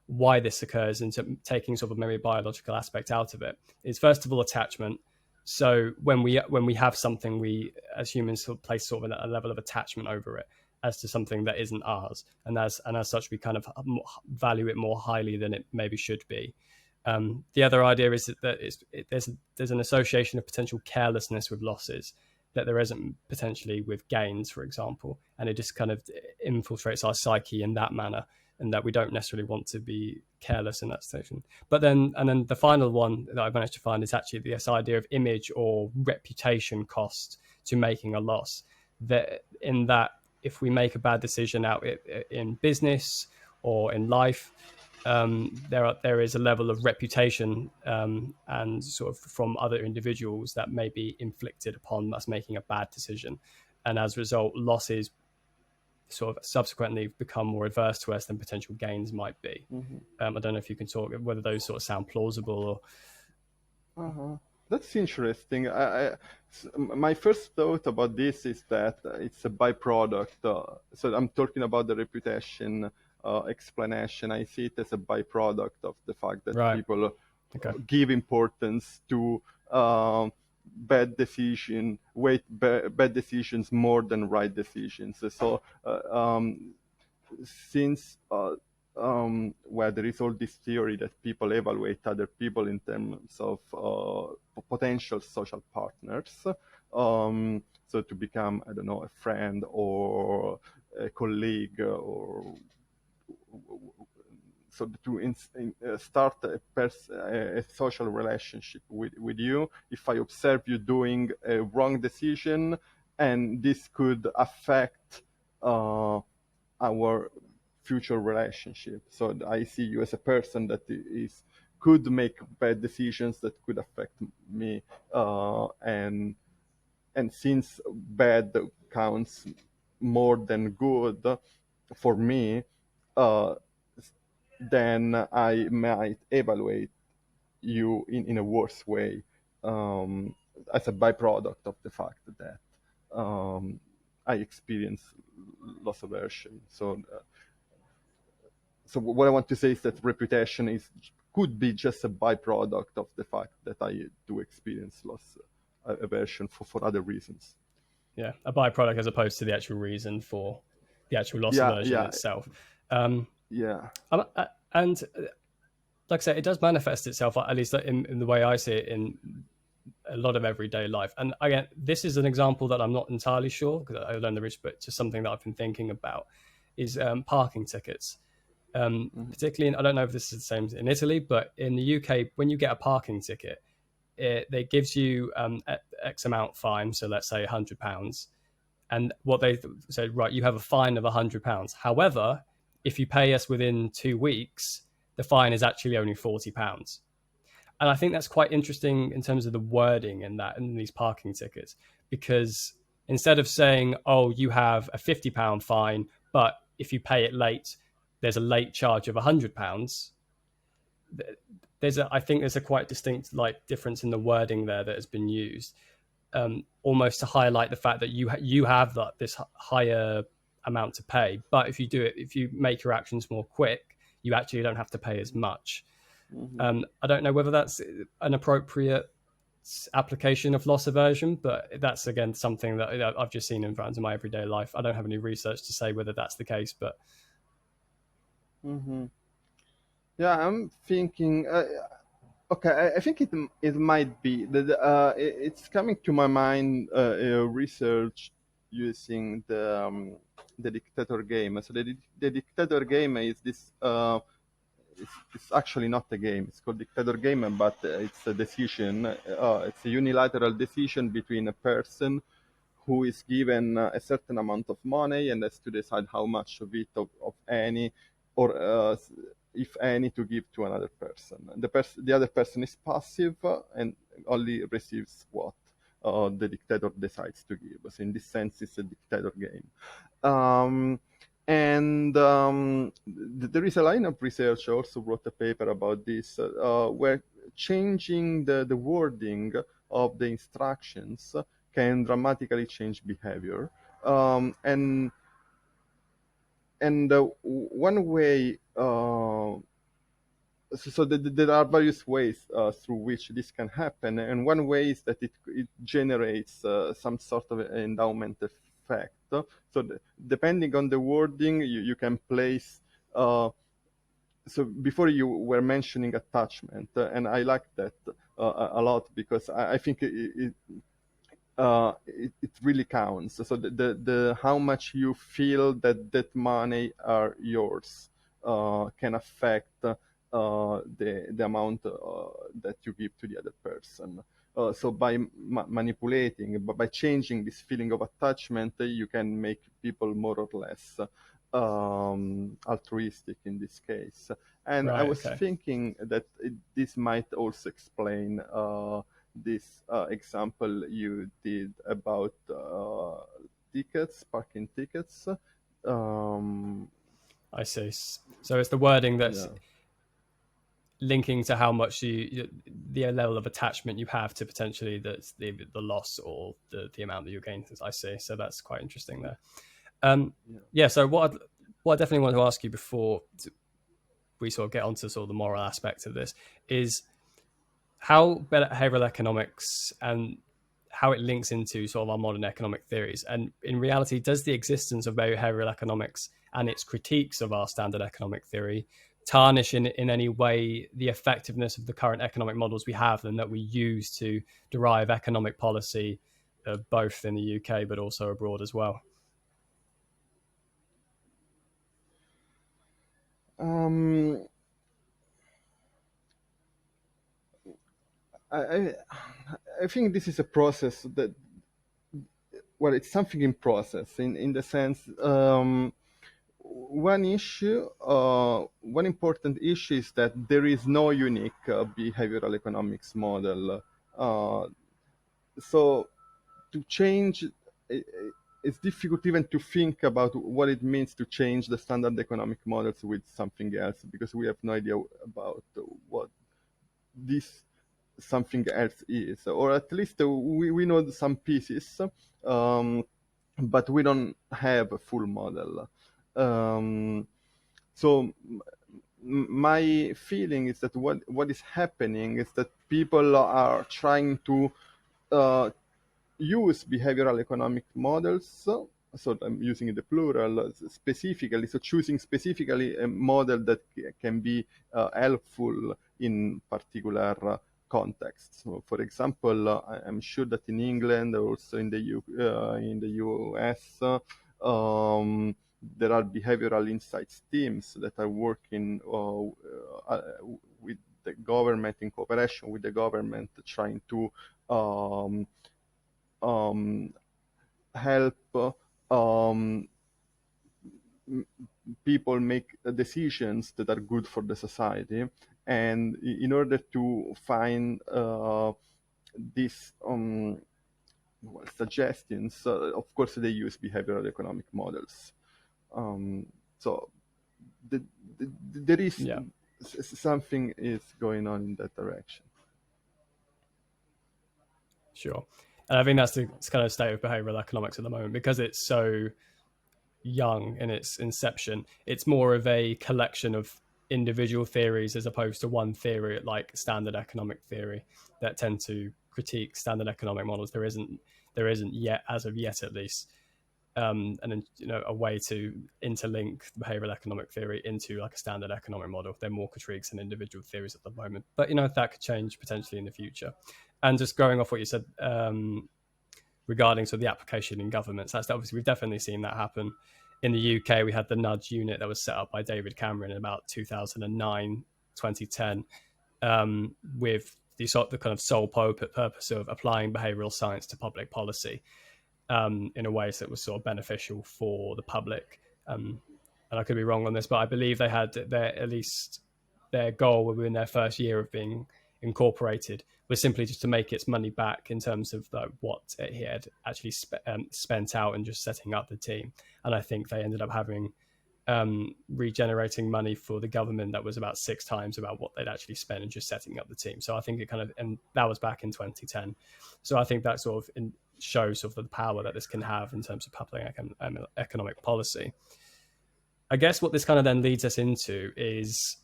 S1: why this occurs and taking sort of maybe a biological aspect out of it is, first of all, attachment. So when we have something, we as humans sort of place sort of a level of attachment over it as to something that isn't ours, and as such we kind of value it more highly than it maybe should be. The other idea is that there's an association of potential carelessness with losses that there isn't potentially with gains, for example, and it just kind of infiltrates our psyche in that manner, and that we don't necessarily want to be careless in that situation. But then the final one that I've managed to find is actually this idea of image or reputation cost to making a loss. That if we make a bad decision out in business or in life, there is a level of reputation and sort of from other individuals that may be inflicted upon us making a bad decision, and as a result, losses sort of subsequently become more adverse to us than potential gains might be.
S2: Mm-hmm.
S1: I don't know if you can talk whether those sort of sound plausible or.
S2: Uh-huh. That's interesting. My first thought about this is that it's a byproduct. So I'm talking about the reputation explanation. I see it as a byproduct of the fact that
S1: Right.
S2: people
S1: Okay.
S2: give importance to bad decisions more than right decisions. So since where there is all this theory that people evaluate other people in terms of potential social partners, so to become, I don't know, a friend or a colleague, or so to start a social relationship with you. If I observe you doing a wrong decision, and this could affect our future relationship. So I see you as a person that could make bad decisions that could affect me, and since bad counts more than good for me, uh, then I might evaluate you in a worse way, as a byproduct of the fact that um, I experience loss aversion. So what I want to say is that reputation could be just a byproduct of the fact that I do experience loss aversion for other reasons.
S1: Yeah, a byproduct as opposed to the actual reason for the actual loss
S2: Yeah,
S1: aversion
S2: yeah,
S1: itself. Um,
S2: yeah.
S1: and like I say, it does manifest itself, at least in the way I see it, in a lot of everyday life. And again, this is an example that I'm not entirely sure because I learned the rich, but just something that I've been thinking about is parking tickets. Particularly, I don't know if this is the same in Italy, but in the UK, when you get a parking ticket, it gives you X amount fine. So let's say £100. And what they said, right, you have a fine of £100. However, if you pay us within 2 weeks, the fine is actually only £40. And I think that's quite interesting in terms of the wording in that in these parking tickets, because instead of saying, "Oh, you have a £50 fine, but if you pay it late, there's a late charge of £100," I think there's a quite distinct like difference in the wording there that has been used, almost to highlight the fact that you have this higher amount to pay, but if you make your actions more quick, you actually don't have to pay as much. I don't know whether that's an appropriate application of loss aversion, but that's again something that I've just seen in front of my everyday life. I don't have any research to say whether that's the case, but
S2: hmm Yeah, I'm thinking. Okay, I think it might be that it's coming to my mind research using the dictator game. So the dictator game is this. It's actually not a game. It's called dictator game, but it's a decision. It's a unilateral decision between a person who is given a certain amount of money and has to decide how much of it, of any, or if any, to give to another person. The other person is passive and only receives what the dictator decides to give. So in this sense, it's a dictator game. Um, and there is a line of research. I also wrote a paper about this, where changing the wording of the instructions can dramatically change behavior. And one way, there are various ways through which this can happen, and one way is that it generates some sort of endowment effect. So depending on the wording, you can place. So before you were mentioning attachment, and I like that a lot because I think it really counts. So the how much you feel that money are yours can affect the amount that you give to the other person. So by manipulating, by changing this feeling of attachment, you can make people more or less altruistic in this case. And I
S1: right,
S2: was
S1: okay,
S2: thinking that this might also explain this example you did about parking tickets. Um,
S1: I see. So it's the wording that's
S2: yeah.
S1: linking to how much the level of attachment you have to potentially the loss or the amount that you're gaining. I see. So that's quite interesting there.
S2: Yeah.
S1: Yeah. So what I definitely want to ask you before we sort of get onto sort of the moral aspect of this is how behavioral economics and how it links into sort of our modern economic theories. And in reality, does the existence of behavioral economics and its critiques of our standard economic theory tarnish in any way the effectiveness of the current economic models we have and that we use to derive economic policy, both in the UK but also abroad as well?
S2: Um, I, I I think this is a process that, well, it's something in process in the sense, one important issue is that there is no unique behavioral economics model. Uh, so to change, it's difficult even to think about what it means to change the standard economic models with something else, because we have no idea about what this something else is, or at least we know some pieces. Um, but we don't have a full model. So my feeling is that what is happening is that people are trying to use behavioral economic models. So I'm using the plural specifically, so choosing specifically a model that can be helpful in particular contexts. So for example, I'm sure that in England, also in the in the US, there are behavioral insights teams that are working with the government, in cooperation with the government, trying to um, help um, people make decisions that are good for the society. And in order to find these suggestions, of course, they use behavioral economic models. So there is something is going on in that direction.
S1: Sure. And I think that's the kind of state of behavioral economics at the moment, because it's so young in its inception. It's more of a collection of individual theories as opposed to one theory like standard economic theory that tend to critique standard economic models. There isn't yet, as of yet at least, and then a way to interlink behavioral economic theory into like a standard economic model. They're more critiques and individual theories at the moment, but that could change potentially in the future. And just going off what you said regarding sort of the application in governments, that's obviously, we've definitely seen that happen. In the UK, we had the nudge unit that was set up by David Cameron in about 2009, 2010, with the kind of sole purpose of applying behavioral science to public policy in a way that was sort of beneficial for the public. And I could be wrong on this, but I believe they had at least their goal within their first year of being incorporated was simply just to make its money back in terms of what it had actually spent out and just setting up the team. And I think they ended up having regenerating money for the government that was about 6 times about what they'd actually spent in just setting up the team. So I think it kind of, and that was back in 2010. So I think that sort of shows sort of the power that this can have in terms of public economic policy. I guess what this kind of then leads us into is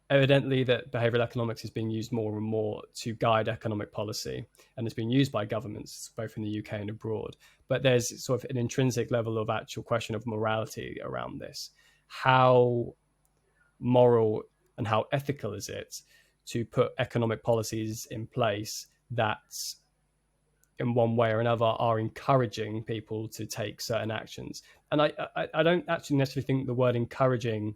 S1: evidently that behavioral economics is being used more and more to guide economic policy, and it's been used by governments both in the UK and abroad. But there's sort of an intrinsic level of actual question of morality around this. How moral and how ethical is it to put economic policies in place that in one way or another are encouraging people to take certain actions? And I don't actually necessarily think the word encouraging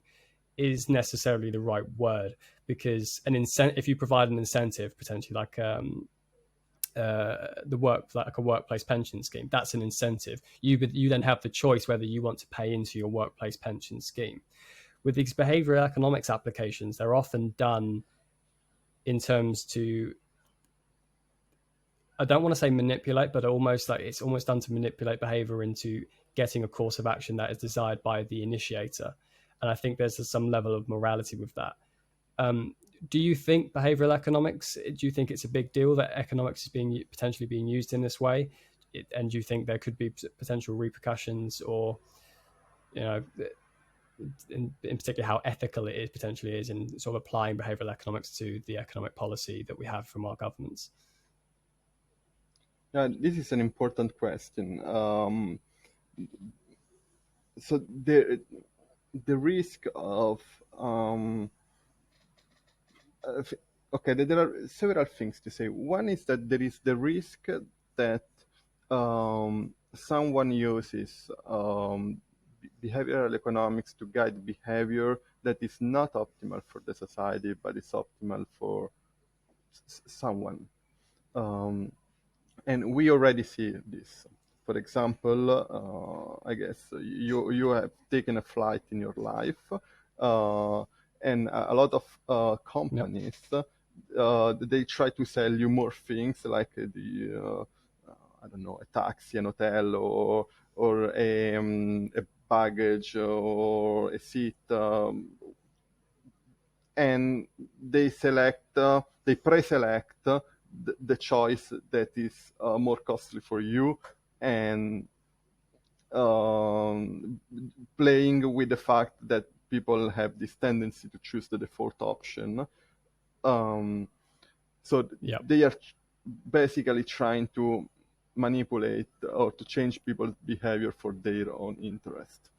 S1: is necessarily the right word, because if you provide an incentive, potentially like like a workplace pension scheme, that's an incentive. You then have the choice whether you want to pay into your workplace pension scheme. With these behavioral economics applications, they're often done in terms to, I don't want to say manipulate, but it's almost done to manipulate behavior into getting a course of action that is desired by the initiator. And I think there's some level of morality with that. Do you think behavioral economics, do you think it's a big deal that economics is potentially being used in this way? And do you think there could be potential repercussions, or, in particular, how ethical it potentially is in sort of applying behavioral economics to the economic policy that we have from our governments?
S2: Yeah, this is an important question. So the risk of okay, there are several things to say. One is that there is the risk that someone uses behavioral economics to guide behavior that is not optimal for the society, but is optimal for someone. And we already see this. For example, I guess you have taken a flight in your life, and a lot of companies, they try to sell you more things, like I don't know, a taxi, an hotel, or a baggage, or a seat, and they pre-select the choice that is more costly for you, and playing with the fact that people have this tendency to choose the default option. So
S1: Yep.
S2: they are basically trying to manipulate or to change people's behavior for their own interest.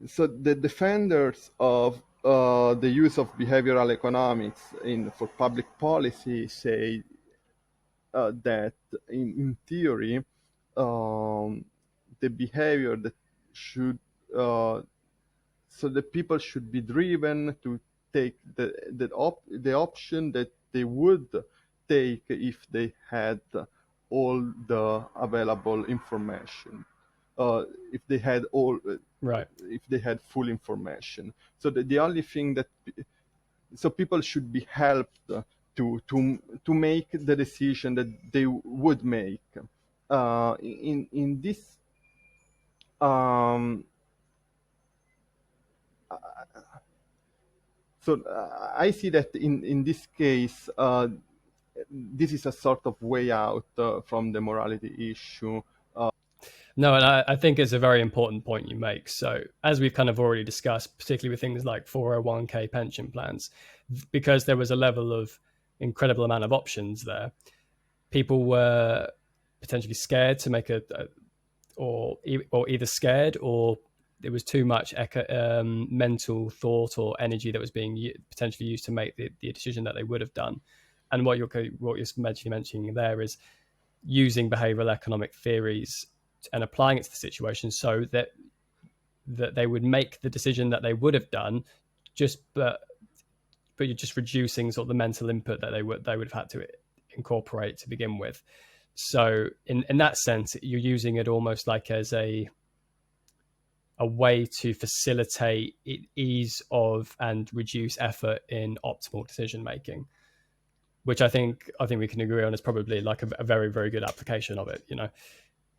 S2: So the defenders of the use of behavioral economics for public policy say that in theory, the behavior that should so the people should be driven to take the option that they would take if they had all the available information, if they had all
S1: Right.
S2: if they had full information. So the only thing that so people should be helped to make the decision that they would make. In this so I see that in this case, this is a sort of way out from the morality issue.
S1: No, and I think it's a very important point you make. So, as we've kind of already discussed, particularly with things like 401k pension plans, because there was a level of incredible amount of options there, people were potentially scared to make or either scared or there was too much mental thought or energy that was being potentially used to make the decision that they would have done. And what you're mentioning there is using behavioral economic theories and applying it to the situation so that they would make the decision that they would have done, but you're just reducing sort of the mental input that they would have had to incorporate to begin with. So in that sense, you're using it almost like as a way to facilitate ease of and reduce effort in optimal decision making, which I think we can agree on is probably like a very, very good application of it, you know,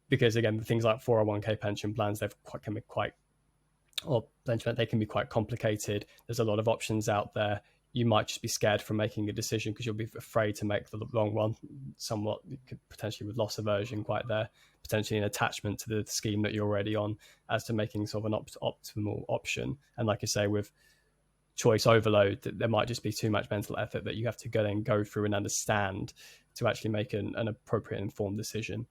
S1: because again, things like 401k pension plans, they can be quite complicated. There's a lot of options out there. You might just be scared from making a decision because you'll be afraid to make the wrong one, somewhat potentially with loss aversion quite there, potentially an attachment to the scheme that you're already on as to making sort of an optimal option. And like you say, with choice overload, there might just be too much mental effort that you have to go through and understand to actually make an appropriate informed decision.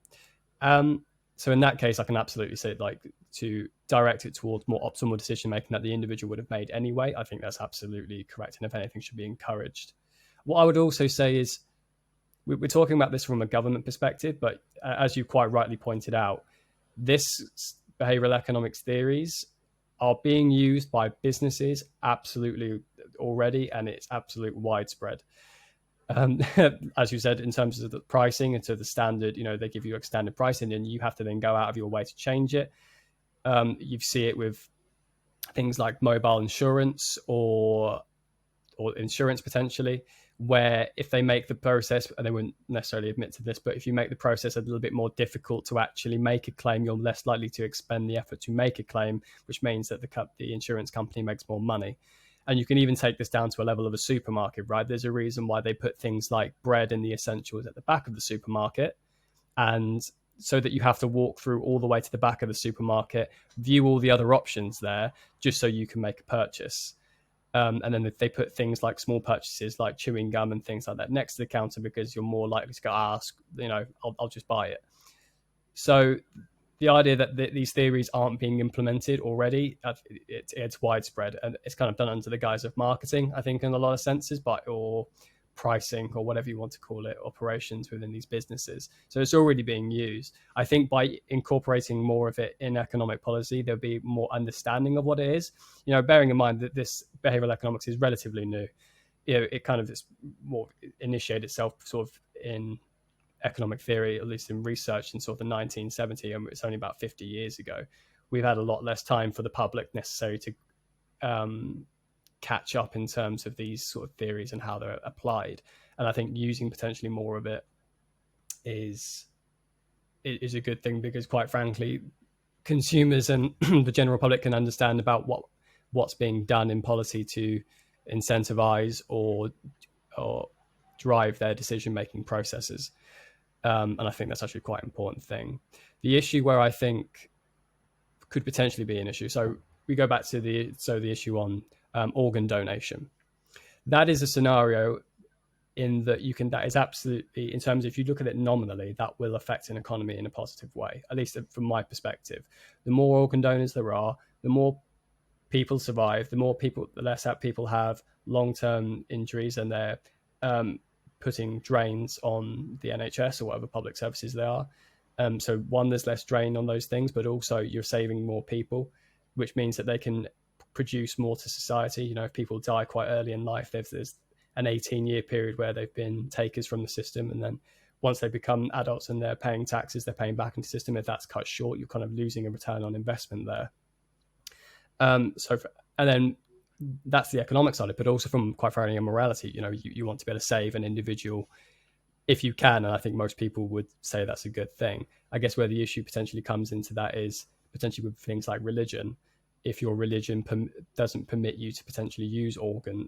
S1: So in that case, I can absolutely say like to direct it towards more optimal decision making that the individual would have made anyway. I think that's absolutely correct, and if anything, should be encouraged. What I would also say is we're talking about this from a government perspective, but as you quite rightly pointed out, this behavioral economics theories are being used by businesses absolutely already, and it's absolute widespread. As you said, in terms of the pricing and to the standard, you know, they give you a standard pricing and you have to then go out of your way to change it. You see it with things like mobile insurance or insurance potentially, where if they make the process, and they wouldn't necessarily admit to this, but if you make the process a little bit more difficult to actually make a claim, you're less likely to expend the effort to make a claim, which means that the insurance company makes more money. And you can even take this down to a level of a supermarket, right? There's a reason why they put things like bread and the essentials at the back of the supermarket. And so that you have to walk through all the way to the back of the supermarket, view all the other options there, just so you can make a purchase. And then they put things like small purchases like chewing gum and things like that next to the counter because you're more likely to go ask, you know, I'll just buy it. So the idea that these theories aren't being implemented already, it's widespread, and it's kind of done under the guise of marketing, I think, in a lot of senses, or pricing or whatever you want to call it, operations within these businesses. So it's already being used. I think by incorporating more of it in economic policy, there'll be more understanding of what it is. You know, bearing in mind that this behavioral economics is relatively new. You know, it kind of is more initiated itself sort of in economic theory, at least in research, in sort of the 1970s, and it's only about 50 years ago. We've had a lot less time for the public necessary to catch up in terms of these sort of theories and how they're applied. And I think using potentially more of it is a good thing, because quite frankly, consumers and the general public can understand about what's being done in policy to incentivize or drive their decision making processes. And I think that's actually quite an important thing. The issue where I think could potentially be an issue. So we go back to the issue on organ donation. That is a scenario in that that is absolutely, in terms of, if you look at it nominally, that will affect an economy in a positive way, at least from my perspective. The more organ donors there are, the more people survive, the less people have long-term injuries, and they're putting drains on the NHS or whatever public services they are. So one, there's less drain on those things, but also you're saving more people, which means that they can produce more to society. You know, if people die quite early in life, there's an 18-year period where they've been takers from the system, and then once they become adults and they're paying taxes, they're paying back into the system. If that's cut short, you're kind of losing a return on investment there. And then that's the economic side of it, but also from, quite frankly, a morality. You know, you want to be able to save an individual if you can, and I think most people would say that's a good thing. I guess where the issue potentially comes into that is potentially with things like religion. If your religion doesn't permit you to potentially use to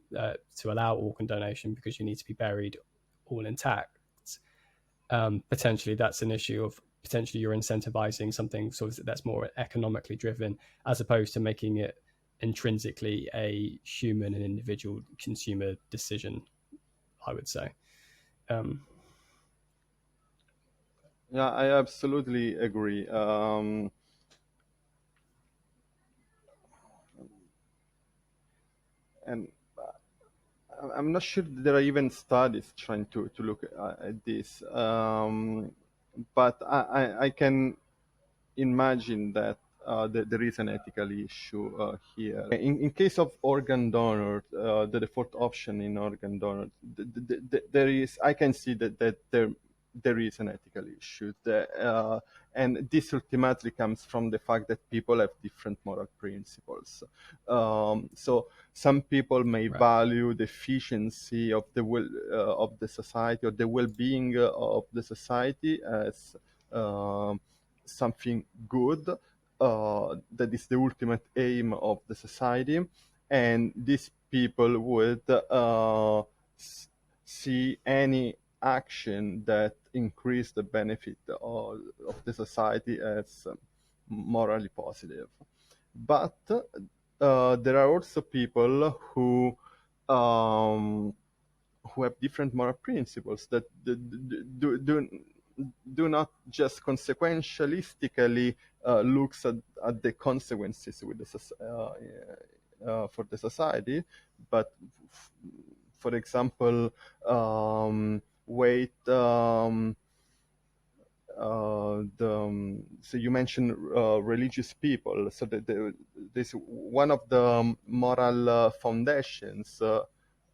S1: allow organ donation because you need to be buried all intact, potentially that's an issue of potentially you're incentivizing something sort of that's more economically driven, as opposed to making it intrinsically a human and individual consumer decision, I would say.
S2: Yeah, I absolutely agree. And I'm not sure there are even studies trying to look at this, but I can imagine that there is an ethical issue here. In case of organ donor, the default option in organ donor, there is, I can see that there is an ethical issue. And this ultimately comes from the fact that people have different moral principles. So some people may value the efficiency of the of the society, or the well-being of the society as something good, that is the ultimate aim of the society, and these people would see any action that increase the benefit of the society as morally positive. But there are also people who have different moral principles that do not just consequentialistically looks at the consequences with for the society, but for example, weight. So you mentioned religious people. So this one of the moral foundations.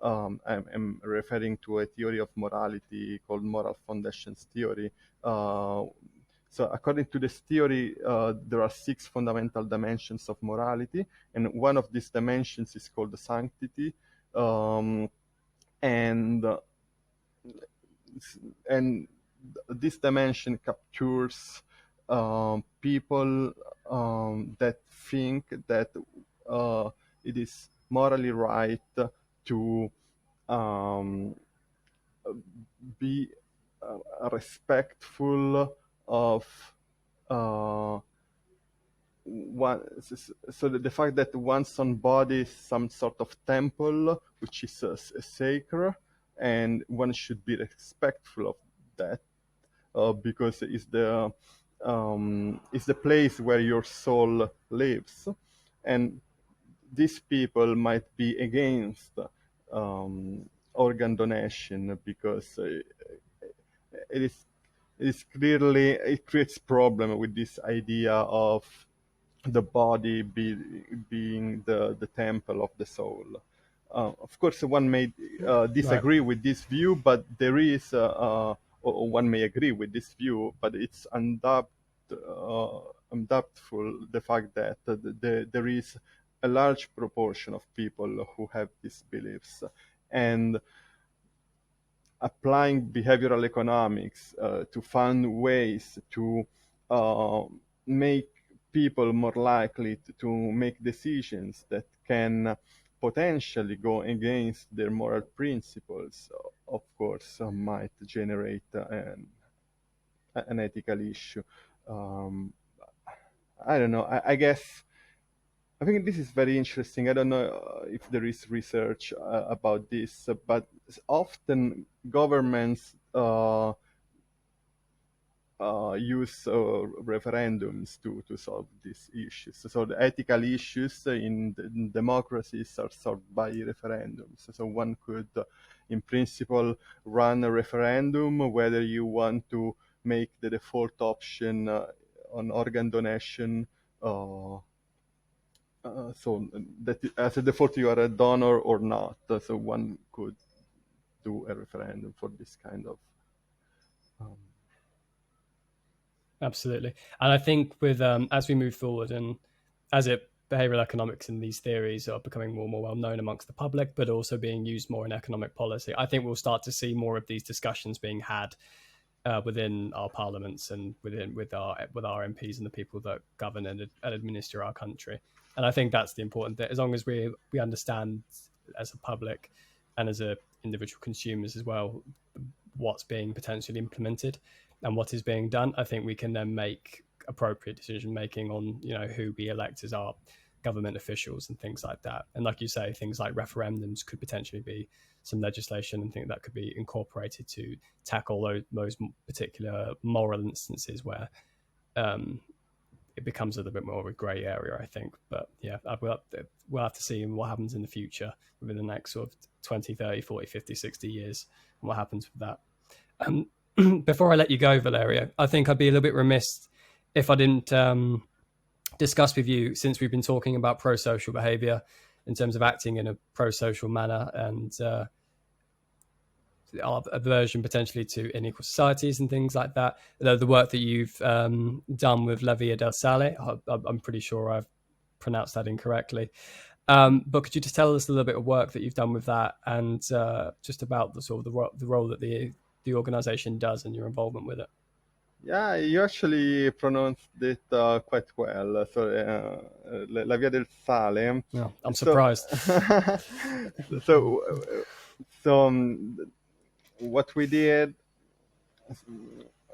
S2: I'm referring to a theory of morality called moral foundations theory. So according to this theory, there are 6 fundamental dimensions of morality, and one of these dimensions is called the sanctity, and this dimension captures people that think that it is morally right to be respectful of so the fact that one's own body is some sort of temple, which is sacred, and one should be respectful of that, because it's the place where your soul lives, and these people might be against organ donation because it creates problem with this idea of the body being the temple of the soul. Of course, one may disagree with this view, but there is, or one may agree with this view, but it's undoubtful the fact that there is a large proportion of people who have these beliefs. And applying behavioral economics to find ways to make people more likely to make decisions that can potentially go against their moral principles, of course, might generate an ethical issue. Um, I don't know. I guess I think this is very interesting. I don't know if there is research about this, but often governments use referendums to solve these issues. So the ethical issues in democracies are solved by referendums. So one could, in principle, run a referendum whether you want to make the default option on organ donation. So that as a default you are a donor or not. So one could do a referendum for this kind of.
S1: Absolutely. And I think with as we move forward and as behavioral economics and these theories are becoming more and more well known amongst the public, but also being used more in economic policy, I think we'll start to see more of these discussions being had within our parliaments and with our MPs and the people that govern and administer our country. And I think that's the important thing. As long as we understand as a public and as a individual consumers as well what's being potentially implemented and what is being done, I think we can then make appropriate decision making on who we elect as our government officials and things like that. And like you say, things like referendums could potentially be some legislation and think that could be incorporated to tackle those particular moral instances where it becomes a little bit more of a grey area, I think. But yeah, we'll have to see what happens in the future within the next sort of 20, 30, 40, 50, 60 years and what happens with that. Before I let you go, Valerio, I think I'd be a little bit remiss if I didn't discuss with you, since we've been talking about pro-social behaviour in terms of acting in a pro-social manner and our aversion potentially to unequal societies and things like that. The work that you've done with La Via del Sale, I'm pretty sure I've pronounced that incorrectly. But could you just tell us a little bit of work that you've done with that and just about the sort of the role that the organisation does and your involvement with it?
S2: Yeah, you actually pronounced it quite well. So, La Via del Sale.
S1: Yeah, I'm surprised.
S2: So, so what we did,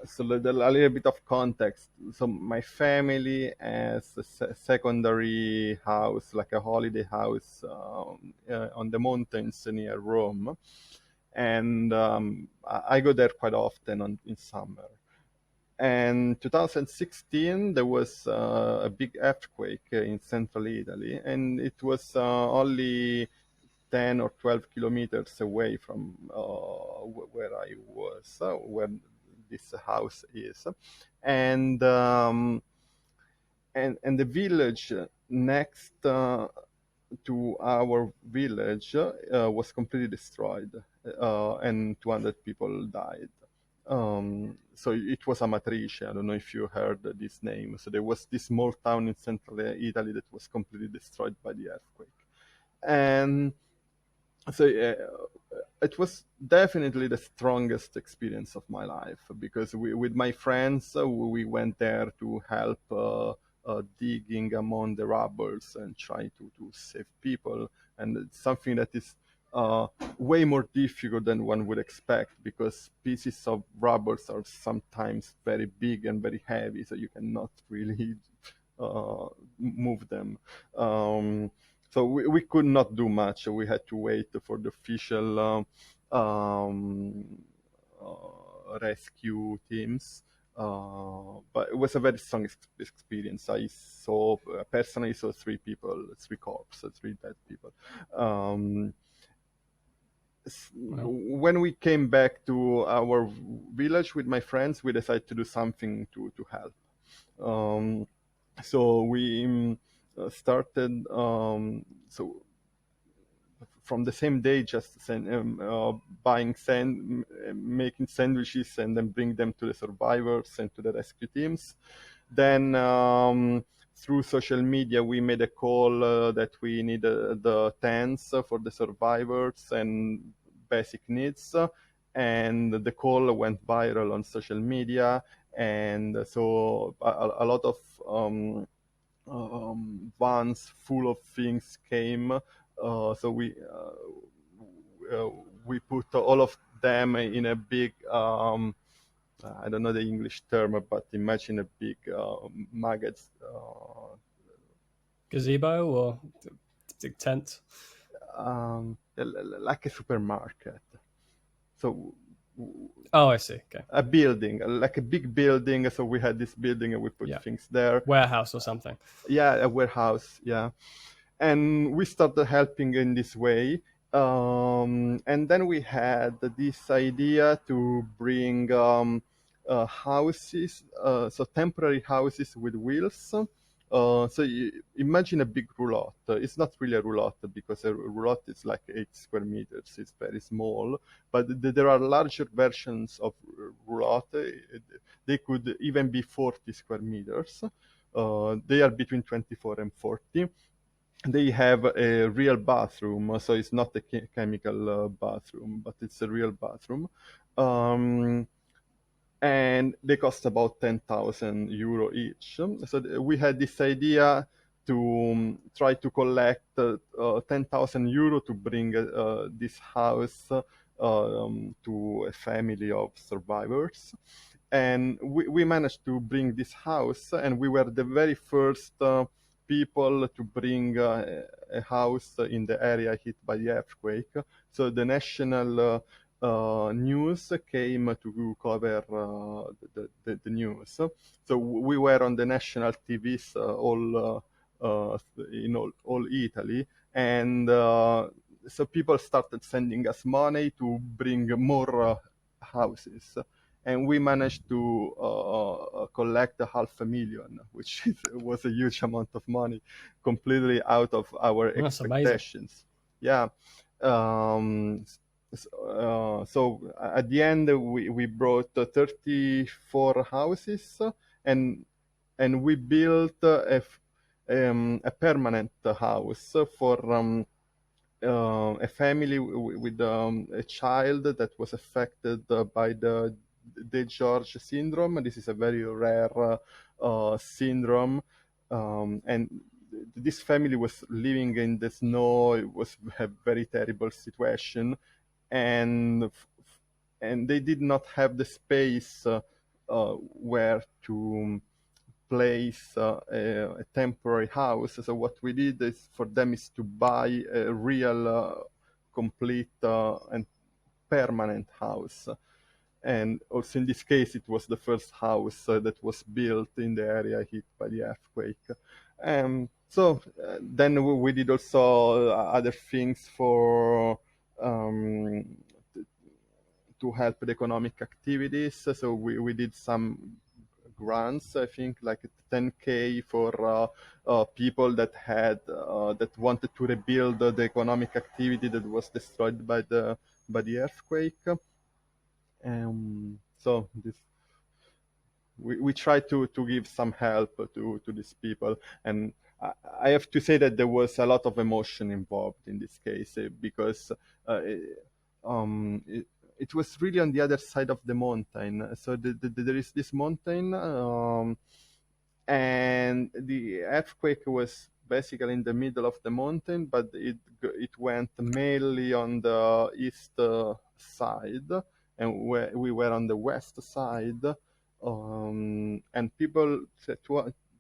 S2: so a little bit of context. So my family has a secondary house, like a holiday house on the mountains near Rome. And I go there quite often in summer. And 2016, there was a big earthquake in central Italy, and it was only 10 or 12 kilometers away from where I was, where this house is. And and the village next to our village was completely destroyed, and 200 people died. So it was Amatrice. I don't know if you heard this name. So there was this small town in central Italy that was completely destroyed by the earthquake. And so it was definitely the strongest experience of my life, because with my friends, we went there to help digging among the rubbles and try to save people. And it's something that is way more difficult than one would expect, because pieces of rubble are sometimes very big and very heavy, so you cannot really move them. So we could not do much. We had to wait for the official rescue teams. But it was a very strong experience. I personally saw three corpses, three dead people. Wow. When we came back to our village with my friends, we decided to do something to help. So we started, so from the same day, just making sandwiches and then bring them to the survivors and to the rescue teams. Then through social media, we made a call that we needed the tents for the survivors and basic needs. And the call went viral on social media. And so a lot of vans full of things came So we put all of them in a big, I don't know the English term, but imagine a big maggots,
S1: Gazebo or tent?
S2: like a supermarket. So
S1: Oh, I see. Okay.
S2: a building, like a big building. So we had this building and we put
S1: Yeah.
S2: things there.
S1: Warehouse or something.
S2: Yeah, a warehouse. Yeah, and we started helping in this way. And then we had this idea to bring houses, so temporary houses with wheels. So you imagine a big roulotte. It's not really a roulotte because a roulotte is like 8 square meters. It's very small, but there are larger versions of roulotte. They could even be 40 square meters. They are between 24 and 40. They have a real bathroom, so it's not a chemical bathroom, but it's a real bathroom. Um, and they cost about 10,000 euro each. So we had this idea to try to collect 10,000 euro to bring this house to a family of survivors. And we managed to bring this house, and we were the very first people to bring a house in the area hit by the earthquake. So the national news came to cover the news. So we were on the national TVs in all Italy, and so people started sending us money to bring more houses. And we managed to collect 500,000, which was a huge amount of money, completely out of our
S1: That's amazing.
S2: expectations. Yeah. So at the end, we brought 34 houses, and we built a permanent house for a family with a child that was affected by the George syndrome. This is a very rare syndrome, and this family was living in the snow. It was a very terrible situation, and they did not have the space where to place a temporary house. So what we did is for them is to buy a real, complete and permanent house. And also in this case, it was the first house that was built in the area hit by the earthquake. So then we did also other things for um, to help the economic activities. So we did some grants, I think like 10K for people that had that wanted to rebuild the economic activity that was destroyed by the earthquake. So we try to give some help to these people, and I have to say that there was a lot of emotion involved in this case because it was really on the other side of the mountain. So there is this mountain, and the earthquake was basically in the middle of the mountain, but it went mainly on the east side, and we were on the west side, and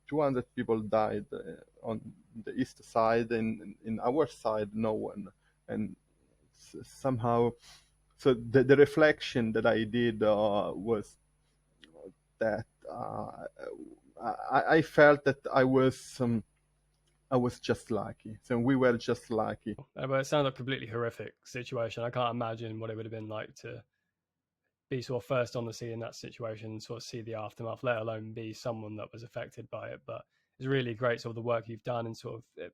S2: 200 people died on the east side, and in our side no one. And somehow, so the reflection that I did was that I felt that I was just lucky. So we were just lucky.
S1: But it sounds like a completely horrific situation. I can't imagine what it would have been like to be sort of first on the scene in that situation, sort of see the aftermath, let alone be someone that was affected by it. But it's really great sort of the work you've done and sort of,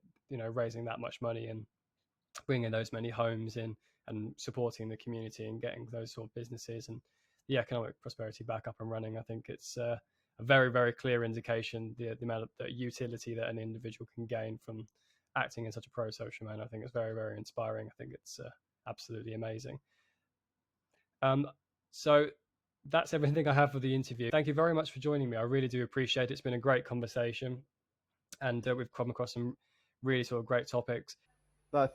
S1: raising that much money and bringing those many homes in and supporting the community and getting those sort of businesses and the economic prosperity back up and running. I think it's a very, very clear indication the amount of the utility that an individual can gain from acting in such a pro-social manner. I think it's very, very inspiring. I think it's absolutely amazing. So that's everything I have for the interview. Thank you very much for joining me. I really do appreciate it. It's been a great conversation, and we've come across some really sort of great topics.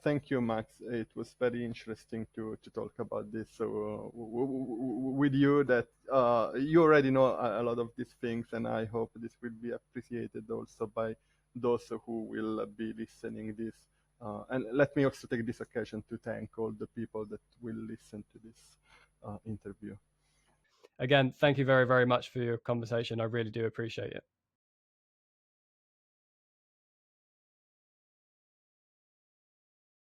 S2: Thank you, Max. It was very interesting to talk about this. So with you, that you already know a lot of these things, and I hope this will be appreciated also by those who will be listening this. And let me also take this occasion to thank all the people that will listen to this interview.
S1: Again, thank you very, very much for your conversation. I really do appreciate it.